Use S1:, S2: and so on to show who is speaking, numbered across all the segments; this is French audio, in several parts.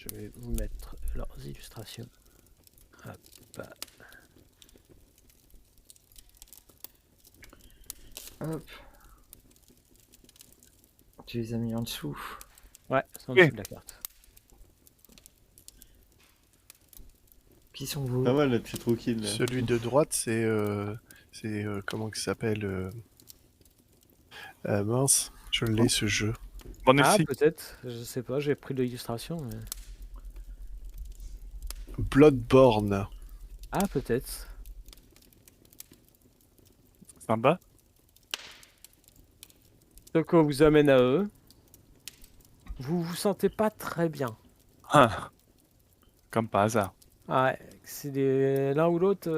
S1: Je vais vous mettre leurs illustrations. Hop.
S2: Hop. Tu les as mis en dessous.
S1: Ouais, c'est en dessous de la carte.
S2: Qui sont vous?
S3: Pas mal la petite rouquine là.
S4: Celui de droite, c'est comment il s'appelle mince, je l'ai ce jeu.
S5: Bon,
S1: Ah,
S5: merci.
S1: peut-être, je sais pas, j'ai pris de l'illustration. Mais...
S4: Bloodborne.
S1: Ah, peut-être.
S5: Sympa.
S1: Donc on vous amène à eux. Vous vous sentez pas très bien.
S5: Ah. Comme par hasard.
S1: Ah ouais, c'est l'un ou l'autre.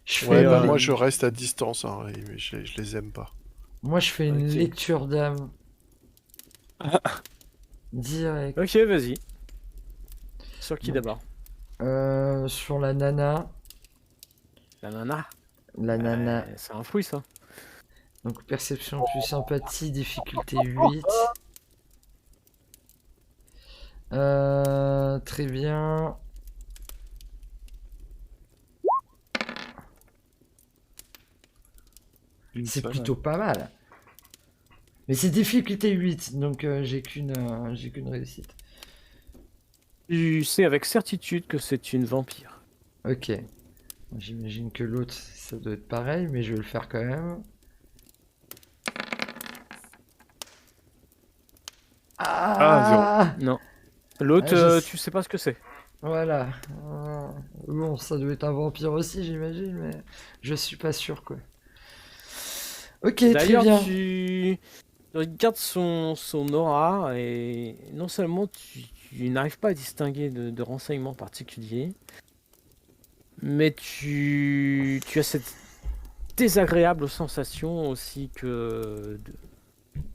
S2: Je
S4: Ouais,
S2: fais,
S4: bah moi je reste à distance, hein, mais je les aime pas.
S2: moi, je fais une
S1: Ok.
S2: lecture d'âme. Direct.
S1: Ok, vas-y. Sur qui
S2: Donc.
S1: d'abord?
S2: Sur la nana.
S1: La nana.
S2: La nana.
S1: C'est un fruit ça.
S2: Donc perception plus sympathie, difficulté 8. Très bien. C'est plutôt pas mal. Mais c'est difficulté 8, donc j'ai qu'une réussite.
S1: Tu sais avec certitude que c'est une vampire.
S2: Ok. J'imagine que l'autre, ça doit être pareil, mais je vais le faire quand même.
S5: Ah,
S1: Non. L'autre,
S2: Ah, je
S1: tu sais pas ce que c'est.
S2: Voilà. Bon, ça doit être un vampire aussi, j'imagine, mais je suis pas sûr, quoi. Ok, très
S1: D'ailleurs,
S2: bien.
S1: tu regardes son aura et non seulement tu n'arrives pas à distinguer de renseignements particuliers, mais tu as cette désagréable sensation aussi que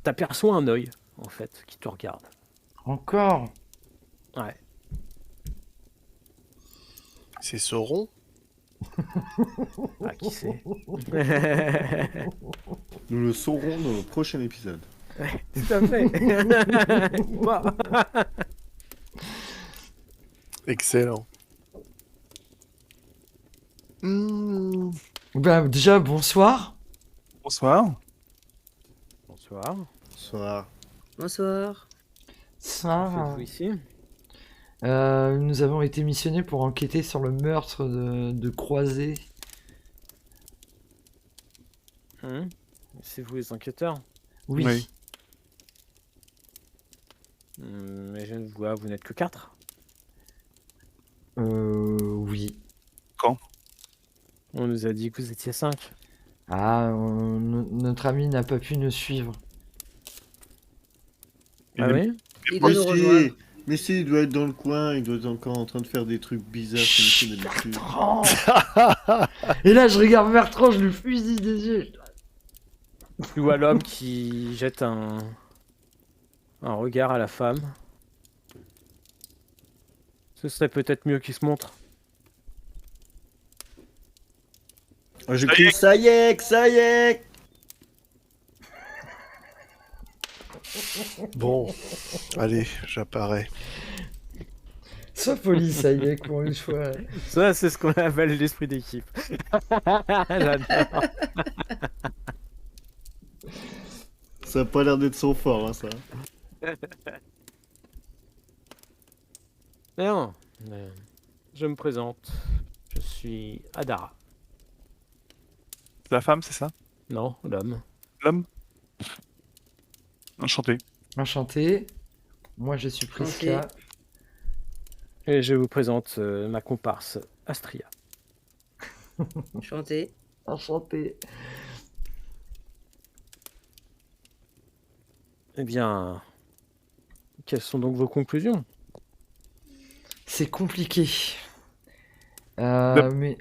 S1: t'aperçois un œil, en fait, qui te regarde.
S2: Encore.
S1: Ouais.
S4: C'est Sauron.
S1: Ah, qui sait.
S3: Nous le saurons dans le prochain épisode.
S1: Tout à fait. Bah.
S4: Excellent.
S2: Ben, déjà, bonsoir.
S5: Bonsoir.
S1: Bonsoir.
S3: Bonsoir.
S6: Bonsoir.
S2: Ça,
S1: Faites-vous ici?
S2: nous avons été missionnés pour enquêter sur le meurtre de Croisé.
S1: C'est vous les enquêteurs?
S2: Oui.
S5: Oui.
S1: Mais je ne vois, vous n'êtes que 4.
S2: Oui.
S1: On nous a dit que vous étiez 5.
S2: Ah, notre ami n'a pas pu nous suivre.
S5: Il
S1: Ah
S5: est-
S1: oui?
S6: Il doit nous rejoindre.
S3: Mais si, il doit être dans le coin, il doit être encore en train de faire des trucs bizarres comme il fait d'habitude.
S2: Bertrand. Et là, je regarde Bertrand, je lui fusille des yeux.
S1: Tu vois l'homme qui jette un regard à la femme. Ce serait peut-être mieux qu'il se montre.
S3: Ah, je crie, ça y est, ça y est.
S4: Bon, allez, j'apparais.
S2: Sois poli, ça y est, pour une fois.
S1: Ça, c'est ce qu'on appelle l'esprit d'équipe. J'adore.
S3: Ça a pas l'air d'être son fort, hein, ça.
S1: Non, je me présente. Je suis Adara.
S5: La femme, c'est ça?
S1: Non, l'homme.
S5: L'homme? Enchanté.
S2: Enchanté. Moi, je suis Prisca.
S1: Et je vous présente ma comparse Astria.
S6: Enchanté.
S2: Enchanté.
S1: Eh bien, quelles sont donc vos conclusions?
S2: C'est compliqué. Mais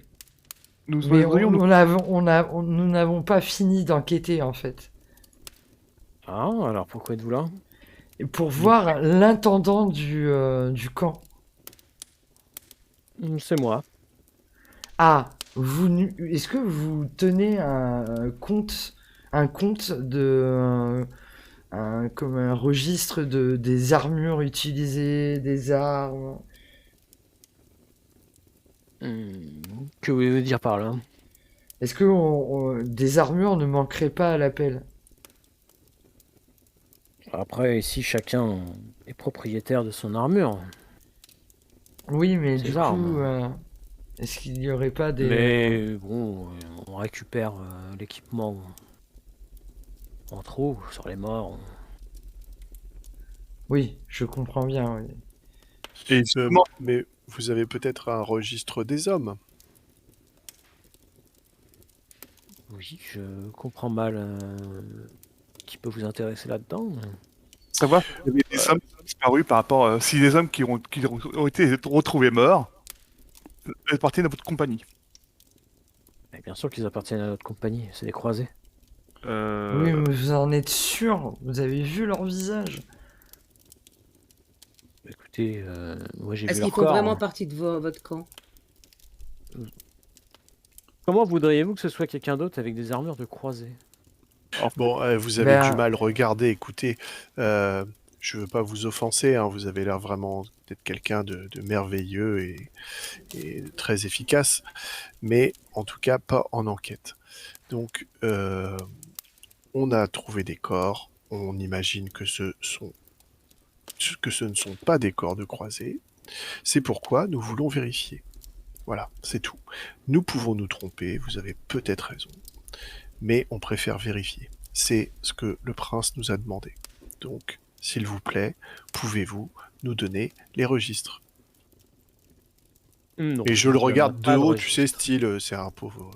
S5: Nous
S2: mais
S5: voudrions nous...
S2: nous n'avons pas fini d'enquêter, en fait.
S1: Ah, alors pourquoi êtes-vous là?
S2: Et pour voir l'intendant du camp.
S1: C'est moi.
S2: Ah, est-ce que vous tenez un compte comme un registre des armures utilisées, des armes.
S1: Que voulez-vous dire par là?
S2: Est-ce que des armures ne manqueraient pas à l'appel?
S1: Après, ici, chacun est propriétaire de son armure.
S2: Oui, mais
S1: Ses
S2: du
S1: armes.
S2: coup, est-ce qu'il n'y aurait pas des...
S1: Mais bon, on récupère l'équipement en trop sur les morts.
S2: Oui, je comprends bien, oui.
S5: Et justement,
S4: Mais vous avez peut-être un registre des hommes.
S1: Oui, je comprends mal qui peut vous intéresser là-dedans.
S5: savoir s'il y avait des hommes qui ont disparu par rapport si les hommes qui ont été retrouvés morts appartiennent à votre compagnie.
S1: Mais bien sûr qu'ils appartiennent à notre compagnie, c'est des croisés.
S2: Oui, mais vous en êtes sûr? Vous avez vu leur visage?
S1: Écoutez, moi j'ai vu
S6: Est-ce
S1: leur
S6: qu'ils font
S1: corps.
S6: vraiment partie de votre camp?
S1: Comment voudriez-vous que ce soit quelqu'un d'autre avec des armures de croisés?
S4: Bon, vous avez
S2: Ben,
S4: du mal. Regardez, écoutez, je veux pas vous offenser, hein, vous avez l'air vraiment d'être quelqu'un de merveilleux et très efficace, mais en tout cas pas en enquête. Donc, on a trouvé des corps, on imagine que ce ne sont pas des corps de croisés. C'est pourquoi nous voulons vérifier. Voilà, c'est tout. Nous pouvons nous tromper, vous avez peut-être raison, mais on préfère vérifier. C'est ce que le prince nous a demandé. Donc, s'il vous plaît, pouvez-vous nous donner les registres?
S1: Non,
S4: Et je
S1: ne
S4: le
S1: vous
S4: regarde
S1: donnerai
S4: de
S1: pas
S4: haut, tu sais,
S1: registre.
S4: style, c'est un pauvre.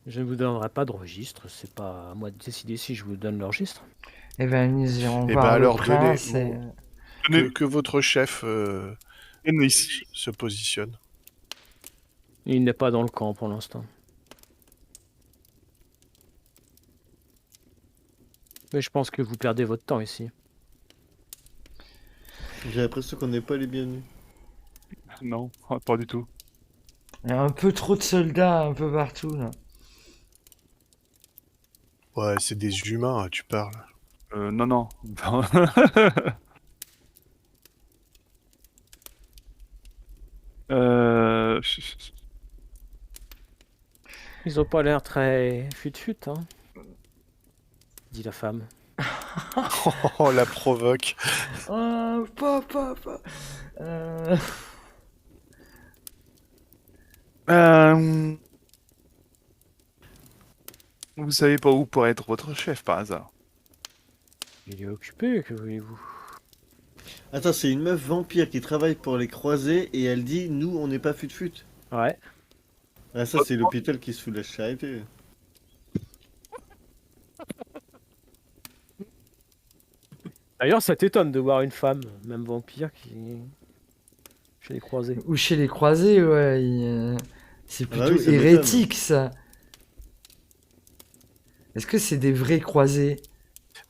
S1: Je ne vous donnerai pas de registre, c'est pas à moi de décider si je vous donne le registre.
S2: eh ben, nous irons
S4: Eh
S2: voir
S4: ben,
S2: le
S4: alors,
S2: prince
S4: donnez-
S2: et...
S4: Que votre chef
S5: Donnez ici.
S4: se positionne.
S1: Il n'est pas dans le camp pour l'instant. Mais je pense que vous perdez votre temps ici.
S3: J'ai l'impression qu'on n'est pas les bienvenus.
S5: Non, pas du tout.
S2: Il y a un peu trop de soldats un peu partout, là.
S4: Ouais, c'est des humains, hein, tu parles.
S5: Non, non. euh...
S1: Ils ont pas l'air très fut-fut, hein, dit la femme.
S4: Oh, la provoque.
S2: Oh, papa.
S5: Vous savez pas où pourrait être votre chef par hasard?
S1: Il est occupé, que voulez-vous?
S3: Attends, c'est une meuf vampire qui travaille pour les croisés et elle dit nous on n'est pas fut-fut.
S1: Ouais.
S3: Ah, ça c'est l'hôpital qui se fout de la charité.
S1: D'ailleurs, ça t'étonne de voir une femme, même vampire, qui... chez les croisés.
S2: Ou chez les croisés, ouais. C'est
S3: Ah bah
S2: plutôt
S3: oui, ça m'étonne.
S2: hérétique, ça. Est-ce que c'est des vrais croisés?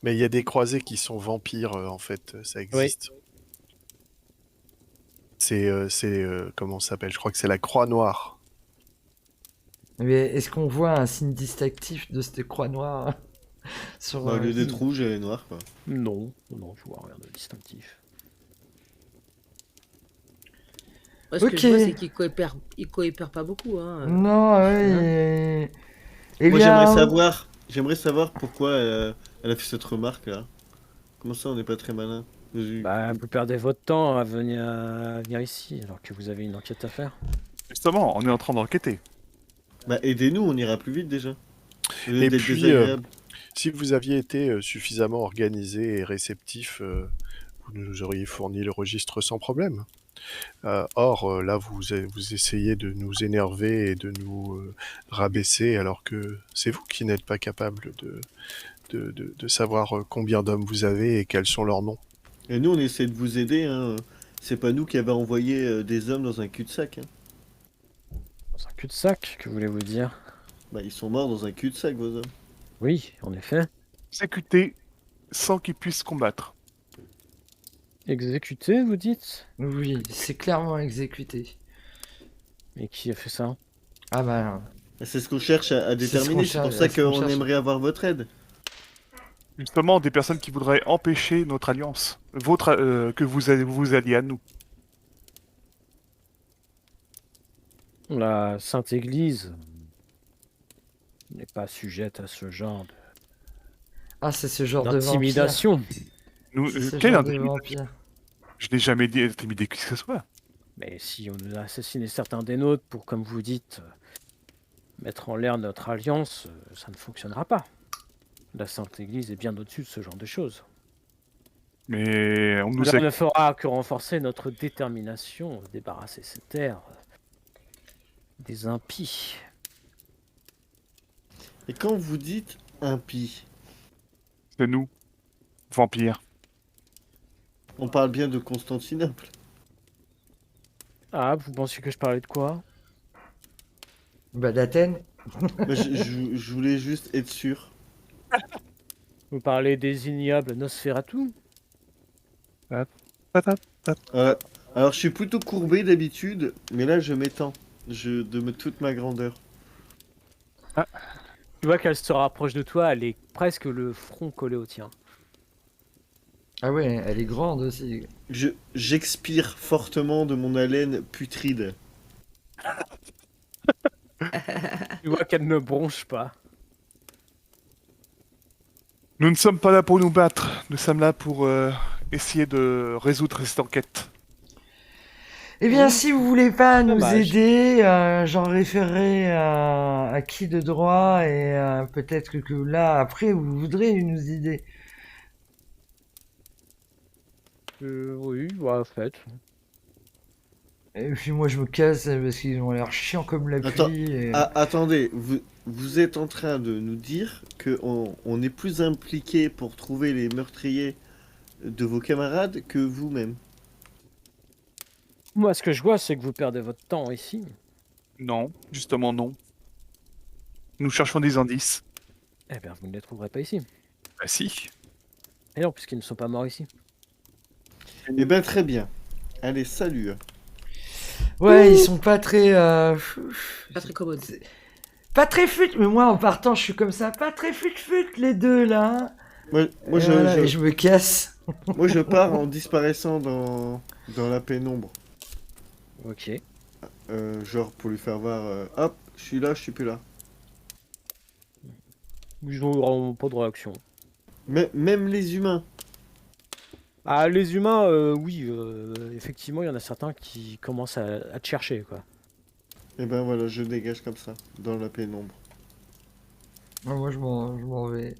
S4: Mais il y a des croisés qui sont vampires, en fait, ça existe. Comment ça s'appelle? Je crois que c'est la Croix Noire.
S2: Mais est-ce qu'on voit un signe distinctif de cette croix noire sur
S3: Bah, au lieu d'être rouge, elle est noire quoi.
S1: Non, non, je vois rien de distinctif.
S6: Moi, ce
S2: Ok.
S6: que je vois, c'est qu'ils coopèrent pas beaucoup. Hein.
S2: Non, ouais. Eh
S3: Moi
S2: bien,
S3: j'aimerais savoir pourquoi elle a fait cette remarque là. Comment ça on n'est pas très malin?
S1: Bah, vous perdez votre temps à venir ici, alors que vous avez une enquête à faire.
S5: Justement, on est en train d'enquêter.
S3: Bah aidez-nous, on ira plus vite déjà. Au lieu
S4: Et
S3: d'être
S4: puis,
S3: désagréable.
S4: Si vous aviez été suffisamment organisé et réceptif, vous nous auriez fourni le registre sans problème. Or, là, vous essayez de nous énerver et de nous rabaisser, alors que c'est vous qui n'êtes pas capable de savoir combien d'hommes vous avez et quels sont leurs noms.
S3: Et nous on essaie de vous aider, hein. C'est pas nous qui avons envoyé des hommes dans un cul-de-sac. Hein.
S1: Dans un cul-de-sac, que voulez-vous dire?
S3: Bah ils sont morts dans un cul-de-sac vos hommes.
S1: Oui, en effet.
S5: Exécuter sans qu'ils puissent combattre.
S1: Exécuté, vous dites?
S2: oui, c'est clairement exécuté.
S1: Et qui a fait ça?
S2: Ah bah,
S3: C'est ce qu'on cherche à
S2: C'est ce qu'on
S3: déterminer, c'est pour
S2: cherche-
S3: ça
S2: c'est ce qu'on
S3: qu'on
S2: cherche.
S3: aimerait avoir votre aide.
S5: Justement, des personnes qui voudraient empêcher notre alliance. Que vous alliez à nous.
S1: La Sainte Église n'est pas sujette à ce genre
S2: Ah, c'est ce genre de vampire.
S1: d'intimidation.
S5: Nous,
S2: C'est ce
S5: quel
S2: genre de
S5: intimidation?
S2: vampire.
S5: Je n'ai jamais dit intimider qui que ce soit.
S1: Mais si on nous a assassiné certains des nôtres pour, comme vous dites, mettre en l'air notre alliance, ça ne fonctionnera pas. La Sainte Église est bien au-dessus de ce genre de choses.
S5: Mais on nous
S1: Cela
S5: a...
S1: ne fera que renforcer notre détermination à débarrasser cette terre des impies.
S3: Et quand vous dites impie,
S5: C'est nous, vampires.
S3: on parle bien de Constantinople.
S1: Ah, vous pensiez que je parlais de quoi?
S2: Bah, d'Athènes.
S3: Mais je voulais juste être sûr.
S1: Vous parlez des ignobles Nosferatu?
S3: Alors je suis plutôt courbé d'habitude, mais là je m'étends de toute ma grandeur.
S1: Tu vois qu'elle se rapproche de toi, elle est presque le front collé au tien.
S2: Ah ouais, elle est grande aussi.
S3: J'expire fortement de mon haleine putride.
S1: Tu vois qu'elle ne bronche pas.
S5: Nous ne sommes pas là pour nous battre. Nous sommes là pour essayer de résoudre cette enquête.
S2: Eh bien, si vous voulez pas nous
S1: Dommage.
S2: aider, j'en référerai à qui de droit et peut-être que là, après, vous voudrez nous aider.
S1: Oui, bah, faites.
S2: Et puis moi, je me casse parce qu'ils ont l'air chiants comme la
S3: Attends,
S2: pluie. Et...
S3: Attendez, vous êtes en train de nous dire que on est plus impliqué pour trouver les meurtriers de vos camarades que vous-même.
S1: Moi, ce que je vois, c'est que vous perdez votre temps ici.
S5: Non, justement non. Nous cherchons des indices.
S1: Eh bien, vous ne les trouverez pas ici.
S5: Bah si.
S1: Et non, puisqu'ils ne sont pas morts ici.
S3: Eh ben très bien. Allez, salut.
S2: Ouais, ils sont pas très...
S6: Pas très commode.
S2: Pas très fut, mais moi, en partant, je suis comme ça. Pas très fut, les deux, là. Hein.
S3: Moi,
S2: Et voilà, et je me casse.
S3: moi je pars en disparaissant dans la pénombre.
S1: Ok.
S3: Genre pour lui faire voir, hop, je suis là, je suis plus là.
S1: Ils n'auront pas de réaction.
S3: Même les humains.
S1: Ah, les humains, oui, effectivement, il y en a certains qui commencent à te chercher, quoi.
S3: Et ben voilà, je dégage comme ça, dans la pénombre.
S2: Ouais, moi, je m'en vais.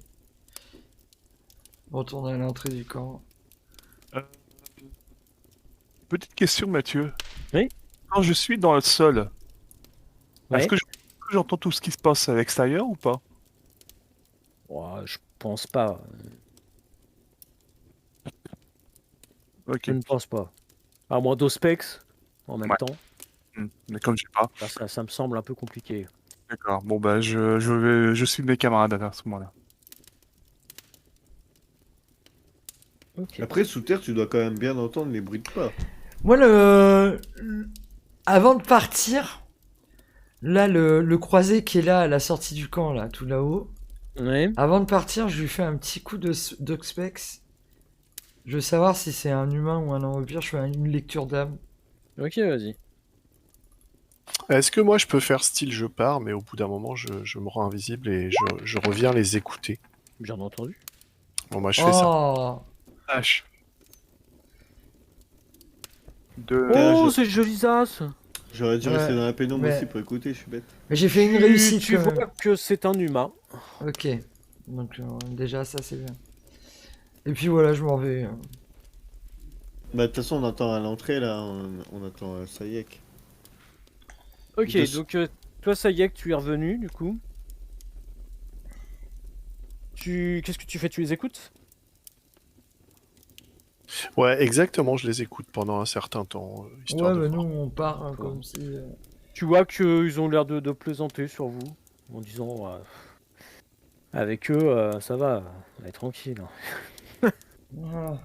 S2: Retourner à l'entrée du camp.
S5: Petite question, Mathieu.
S1: Oui.
S5: Quand je suis dans le sol,
S1: Ouais.
S5: est-ce que j'entends tout ce qui se passe à l'extérieur ou pas?
S1: Ouais, je pense pas.
S5: Ok.
S1: Je ne pense pas. À moins d'Ospex, en même
S5: Ouais.
S1: temps.
S5: Mais comme je sais pas.
S1: Là, ça me semble un peu compliqué.
S5: D'accord. Bon bah je suis mes camarades à ce moment-là.
S1: Ok.
S3: Après, sous terre, tu dois quand même bien entendre les bruits de pas.
S2: Moi, avant de partir, là, le croisé qui est là, à la sortie du camp, là, tout là-haut.
S1: Ouais.
S2: Avant de partir, je lui fais un petit coup d'Oxpex. Je veux savoir si c'est un humain ou un vampire. Je fais une lecture d'âme.
S1: Ok, vas-y.
S4: Est-ce que moi je peux faire style je pars, mais au bout d'un moment je me rends invisible et je reviens les écouter.
S1: Bien entendu.
S4: Bon, moi je fais ça.
S2: Oh,
S5: H.
S1: Oh, c'est joli ça.
S3: J'aurais dû
S2: Ouais,
S3: rester dans la pénombre
S2: mais-
S3: aussi pour écouter, je suis bête.
S2: mais j'ai fait une réussite
S1: Tu
S2: quand
S1: vois
S2: même.
S1: que c'est un humain.
S2: Ok, donc déjà ça c'est bien. Et puis voilà, je m'en vais.
S3: Bah, de toute façon, on entend à l'entrée, là, on attend Sayek.
S1: Ok,
S3: De-
S1: donc toi, ça y est que tu es revenu, du coup. Qu'est-ce que tu fais? Tu les écoutes?
S4: Ouais, exactement, je les écoute pendant un certain temps, histoire
S2: Ouais,
S4: de
S2: bah nous
S4: voir.
S2: on part hein, comme si.
S1: Tu vois qu'ils ont l'air de plaisanter sur vous, en disant avec eux, ça va, on est tranquille.
S2: Voilà.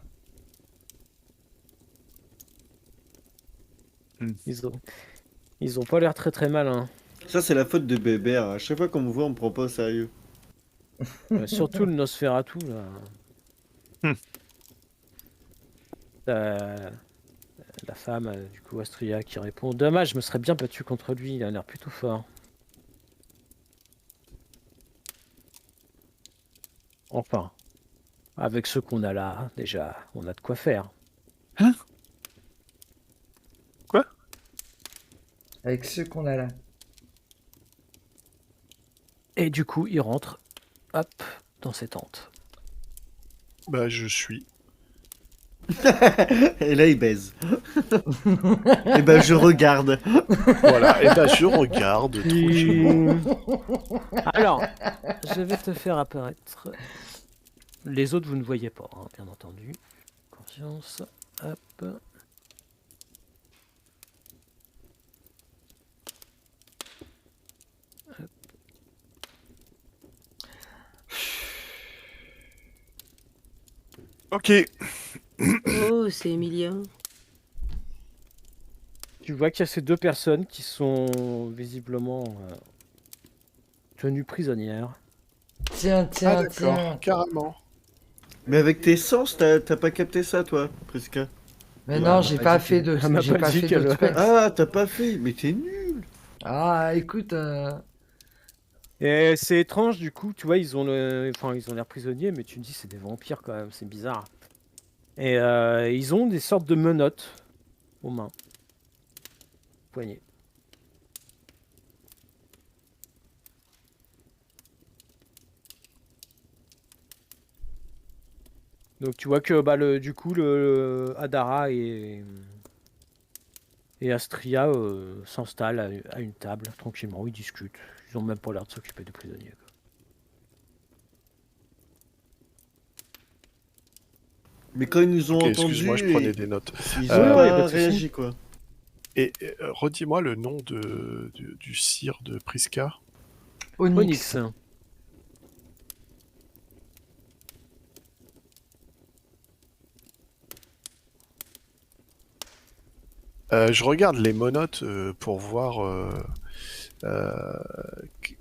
S1: Ils ont pas l'air très très malins.
S3: Ça, c'est la faute de Bébert. À chaque fois qu'on me voit, on me prend pas au sérieux.
S1: Surtout le Nosferatu, là.
S5: Hmm.
S1: La femme, du coup, Astria, qui répond: Dommage, je me serais bien battu contre lui, il a l'air plutôt fort. Enfin, avec ce qu'on a là, déjà, on a de quoi faire.
S2: Avec ceux qu'on a là.
S1: Et du coup, il rentre, hop, dans ses tentes.
S4: Bah, je suis.
S3: Et là, il baise. Et ben, je regarde.
S4: Voilà, et bah, je regarde tranquillement.
S1: Alors, je vais te faire apparaître. Les autres, vous ne voyez pas, hein, bien entendu. Conscience, hop.
S5: Ok.
S6: Oh, c'est Emilien.
S1: Tu vois qu'il y a ces deux personnes qui sont visiblement tenues prisonnières.
S2: Tiens,
S4: Ah
S2: tiens,
S4: d'accord,
S2: tiens.
S4: carrément.
S3: Mais avec tes sens, t'as pas capté ça, toi, Prisca?
S2: Mais
S3: Ouais,
S2: non,
S3: on
S2: j'ai
S3: m'a
S2: pas
S3: dit
S2: fait
S3: que-
S2: de.
S1: Elle m'a
S2: J'ai
S1: pas
S2: pas
S1: dit
S2: fait
S1: qu'elle-
S2: de specs.
S3: Ah, t'as pas fait, mais t'es nul.
S2: Ah, écoute.
S1: Et c'est étrange, du coup, tu vois, ils ont l'air prisonniers, mais tu te dis c'est des vampires quand même, c'est bizarre. Et ils ont des sortes de menottes aux mains, poignets. Donc tu vois que du coup le Adara et Astria s'installent à une table tranquillement, ils discutent. Ils ont même pas l'air de s'occuper des prisonniers, quoi.
S3: Mais quand ils nous ont
S4: Ok,
S3: entendus,
S4: excuse-moi, je prenais des notes.
S3: ils
S1: Oui,
S3: ont
S1: ouais, y a
S3: pas
S1: pas de souci.
S3: réagi, quoi.
S4: Et redis-moi le nom du sire de Prisca.
S2: Onyx.
S1: Onyx.
S4: Je regarde les monotes pour voir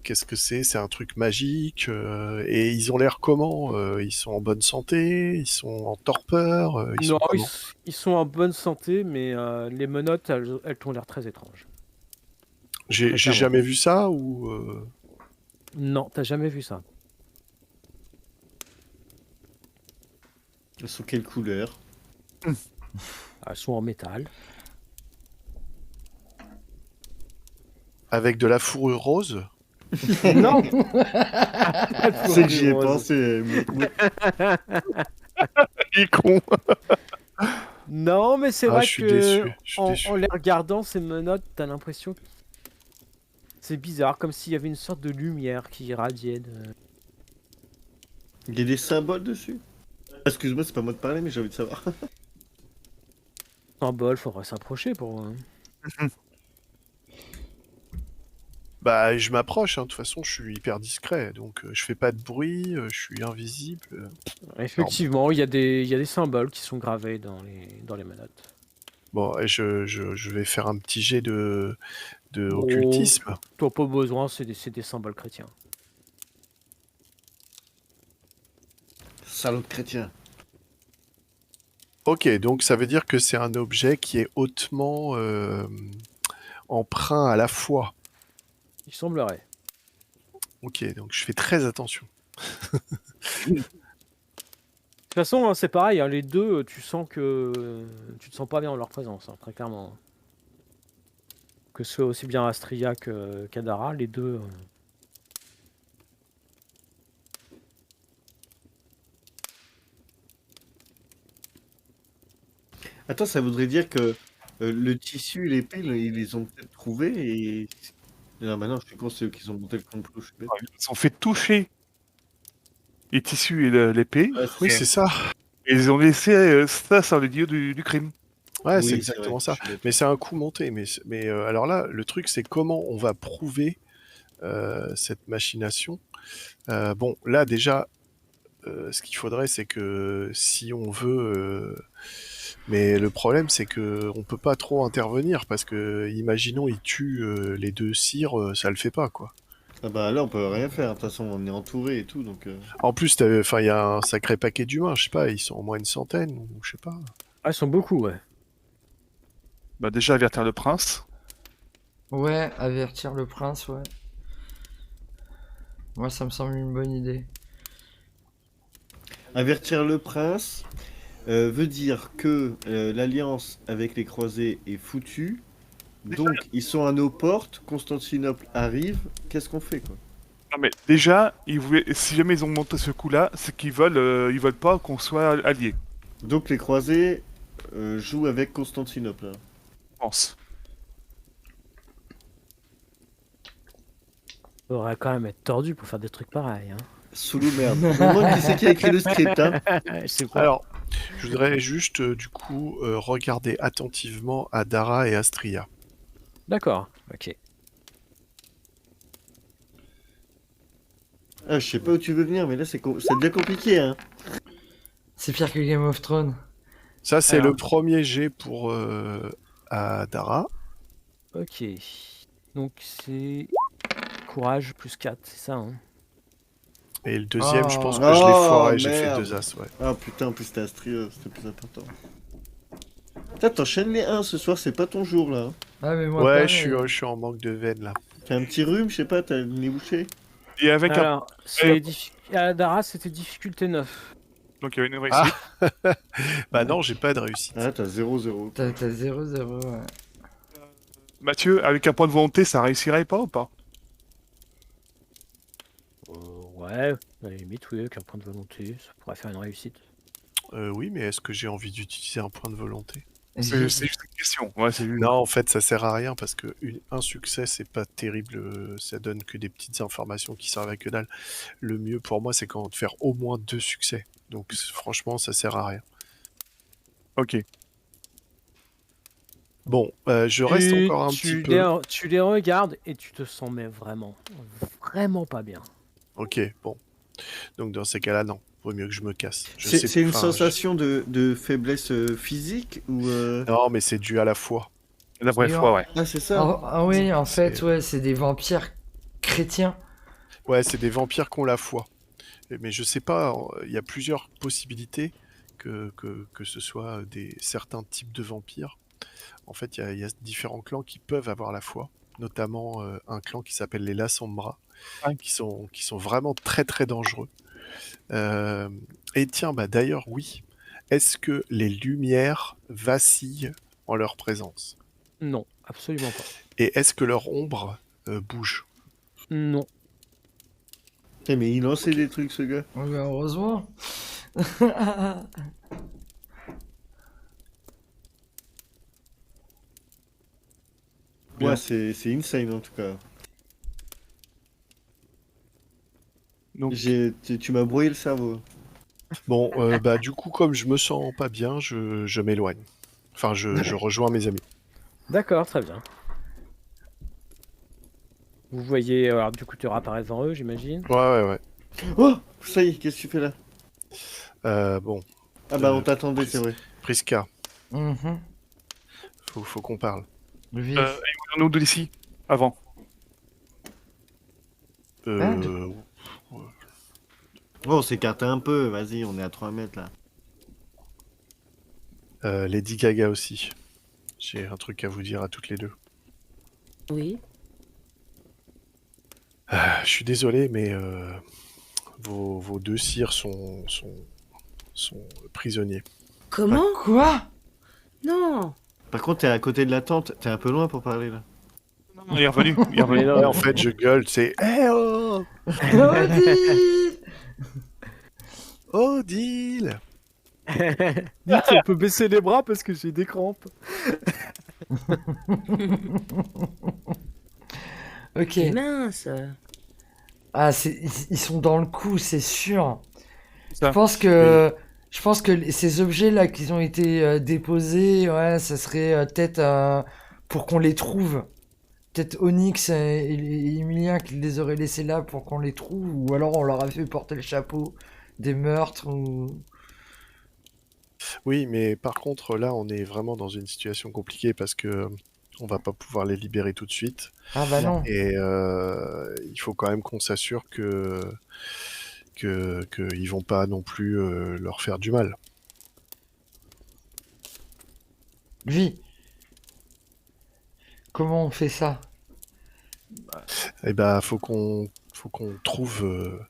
S4: qu'est-ce que c'est. C'est un truc magique. Et ils ont l'air comment? Ils sont en bonne santé? Ils sont en torpeur? Ils
S1: Non,
S4: sont comment?
S1: ils sont en bonne santé, mais les menottes, elles ont l'air très étranges.
S4: J'ai
S1: Très clairement.
S4: jamais vu ça ou
S1: Non, t'as jamais vu ça.
S3: Elles sont quelle couleur?
S1: Elles sont en métal.
S4: avec de la fourrure rose?
S1: Non.
S3: C'est que j'y ai pensé.
S5: Il est con.
S1: Non, mais c'est
S4: Ah,
S1: vrai
S4: je suis
S1: que
S4: déçu. Je suis
S1: en
S4: déçu.
S1: les regardant ces menottes, t'as l'impression que c'est bizarre, comme s'il y avait une sorte de lumière qui irradiait de...
S3: Il y a des symboles dessus? Excuse-moi, c'est pas moi de parler, mais j'ai envie de savoir.
S1: Symbole, faudrait s'approcher pour...
S4: Bah, je m'approche. Hein. De toute façon, je suis hyper discret, donc je fais pas de bruit. Je suis invisible.
S1: Effectivement, il y a des symboles qui sont gravés dans les menottes.
S4: Bon, et je vais faire un petit jet de
S1: Oh.
S4: occultisme.
S1: T'as pas besoin, c'est des symboles chrétiens.
S3: Salaud de chrétien.
S4: Ok, donc ça veut dire que c'est un objet qui est hautement emprunt à la foi.
S1: Il semblerait.
S4: Ok, donc je fais très attention.
S1: De toute façon, hein, c'est pareil, hein, les deux, tu sens que tu te sens pas bien en leur présence, hein, très clairement. Que ce soit aussi bien Astria que Kadara, les deux.
S3: Attends, ça voudrait dire que le tissu et l'épée, ils les ont peut-être trouvés et... Non, maintenant, je suis con, c'est eux qui ont monté le complot, je suis bête.
S5: Ils ont fait toucher les tissus et l'épée.
S3: Ouais,
S4: Oui, c'est ça.
S5: Et ils ont laissé ça sur les lieux du crime.
S4: Ouais,
S3: Oui,
S4: c'est
S3: c'est
S4: exactement
S3: vrai,
S4: ça.
S3: je suis bête.
S4: Mais c'est un coup monté. Mais alors là, le truc, c'est comment on va prouver cette machination. Bon, là déjà, ce qu'il faudrait, c'est que si on veut... Mais le problème, c'est que on peut pas trop intervenir parce que, imaginons, ils tuent les deux sires, ça le fait pas, quoi.
S3: Ah bah là, on peut rien faire. De toute façon, on est entouré et tout, donc...
S4: En plus, il y a un sacré paquet d'humains, je sais pas, ils sont au moins une centaine, ou je sais pas.
S1: Ah, ils sont beaucoup, ouais.
S5: Bah déjà avertir le prince.
S2: Ouais, avertir le prince, ouais. Moi, ça me semble une bonne idée.
S3: Avertir le prince veut dire que l'alliance avec les croisés est foutue. Donc, ils sont à nos portes. Constantinople arrive. Qu'est-ce qu'on fait, quoi?
S5: Non mais déjà, si jamais ils ont monté ce coup-là, c'est ils veulent pas qu'on soit alliés,
S3: Donc, les croisés jouent avec Constantinople, là.
S5: je pense.
S1: Faudrait quand même être tordu pour faire des trucs pareils. Hein.
S3: Sous l'eau, merde. Je me demande qui c'est qui a écrit le script, hein.
S1: Je sais pas.
S4: Alors, je voudrais juste, du coup, regarder attentivement à Dara et Astria.
S1: D'accord, ok.
S3: Ah, je sais pas où tu veux venir, mais là, ça devient compliqué, hein.
S2: C'est pire que Game of Thrones.
S4: Ça, c'est
S1: Alors.
S4: le premier jet pour à Dara.
S1: Ok. Donc c'est courage plus 4, c'est ça, hein.
S4: Et le deuxième, je pense
S2: Oh.
S4: que je l'ai
S3: Oh,
S4: foiré, j'ai fait
S3: merde.
S4: 2 as, ouais.
S3: Ah putain, en plus c'était Astria, c'était plus important. Putain, t'enchaînes les 1 ce soir, c'est pas ton jour là.
S2: Ah, mais moi,
S4: Ouais,
S2: pareil.
S4: je suis en manque de veine, là.
S3: T'as un petit rhume, je sais pas, t'as le nez bouché.
S5: Et avec un...
S1: Alors, à Dara, c'était difficulté 9.
S5: Donc il y avait une réussite.
S4: Bah non, j'ai pas de réussite.
S3: Ah, t'as 0-0.
S2: T'as 0-0, ouais.
S5: Mathieu, avec un point de volonté, ça réussirait pas ou pas?
S1: Ouais, à la limite, oui, avec un point de volonté, ça pourrait faire une réussite.
S4: Oui, mais est-ce que j'ai envie d'utiliser un point de volonté?
S5: C'est juste une question. Ouais, c'est
S4: Non, en fait, ça sert à rien parce que un succès, c'est pas terrible. Ça donne que des petites informations qui servent à que dalle. Le mieux pour moi, c'est quand de faire au moins 2 succès. Donc, franchement, ça sert à rien.
S5: Ok.
S4: Bon, je reste encore un petit peu.
S1: Tu les regardes et tu te sens mais vraiment pas bien.
S4: Ok, bon. Donc, dans ces cas-là, non. Vaut mieux que je me casse.
S3: C'est une
S4: enfin,
S3: sensation de faiblesse physique ou
S4: Non, mais c'est dû à la foi.
S5: La vraie
S2: Oui,
S5: fois, ouais.
S3: Ah, c'est ça.
S2: Ah oui, en fait,
S4: C'est-
S2: ouais, c'est des vampires chrétiens.
S4: Ouais, c'est des vampires qui ont la foi. Mais je sais pas, il y a plusieurs possibilités que ce soit certains types de vampires. En fait, il y a différents clans qui peuvent avoir la foi, notamment un clan qui s'appelle les La Sombra,
S5: Ouais.
S4: qui sont vraiment très très dangereux. Et tiens, bah d'ailleurs, oui, est-ce que les lumières vacillent en leur présence?
S1: Non, absolument pas.
S4: Et est-ce que leur ombre bouge?
S1: Non.
S3: Eh, mais il lançait des trucs, ce gars.
S2: Ouais, bah, heureusement.
S5: Bien.
S3: Ouais, c'est insane en tout cas.
S5: Donc,
S3: Tu m'as brouillé le cerveau.
S4: Bon, bah du coup, comme je me sens pas bien, je m'éloigne. Enfin, je rejoins mes amis.
S1: D'accord, très bien. Vous voyez, alors du coup, tu réapparais devant eux, j'imagine.
S4: Ouais.
S3: Oh, ça y est, qu'est-ce que tu fais là?
S4: Bon,
S3: Ah bah, on t'attendait, c'est vrai.
S4: Priska,
S2: Mhm.
S4: faut qu'on parle.
S2: Vif.
S5: nous de d'ici, avant.
S4: Euh,
S3: Bon, on s'écarte un peu, vas-y, on est à 3 mètres là.
S4: Lady Gaga aussi. J'ai un truc à vous dire à toutes les deux.
S6: Oui.
S4: Je suis désolé, mais vos deux sires sont prisonniers.
S6: Comment?
S2: Quoi?
S6: Non.
S3: Par contre, t'es à côté de la tente, t'es un peu loin pour parler là.
S5: Non, il est revenu. Il est revenu.
S1: Mais non,
S4: Ouais, en fait, je gueule, c'est Eh oh
S2: Odile
S4: Odile
S1: Dites, on peut baisser les bras parce que j'ai des crampes.
S2: Ok.
S6: Mince.
S2: Ah, ils sont dans le coup, c'est sûr.
S5: Ça.
S2: Je pense que ces objets-là qui ont été déposés, ouais, ça serait peut-être pour qu'on les trouve. Peut-être Onyx et Emilien qui les auraient laissés là pour qu'on les trouve, ou alors on leur a fait porter le chapeau des meurtres, ou...
S4: Oui, mais par contre, là, on est vraiment dans une situation compliquée parce que On va pas pouvoir les libérer tout de suite.
S2: Ah bah non.
S4: Et il faut quand même qu'on s'assure qu'ils vont pas non plus leur faire du mal.
S2: Lui, comment on fait ça?
S4: Eh ben, faut qu'on trouve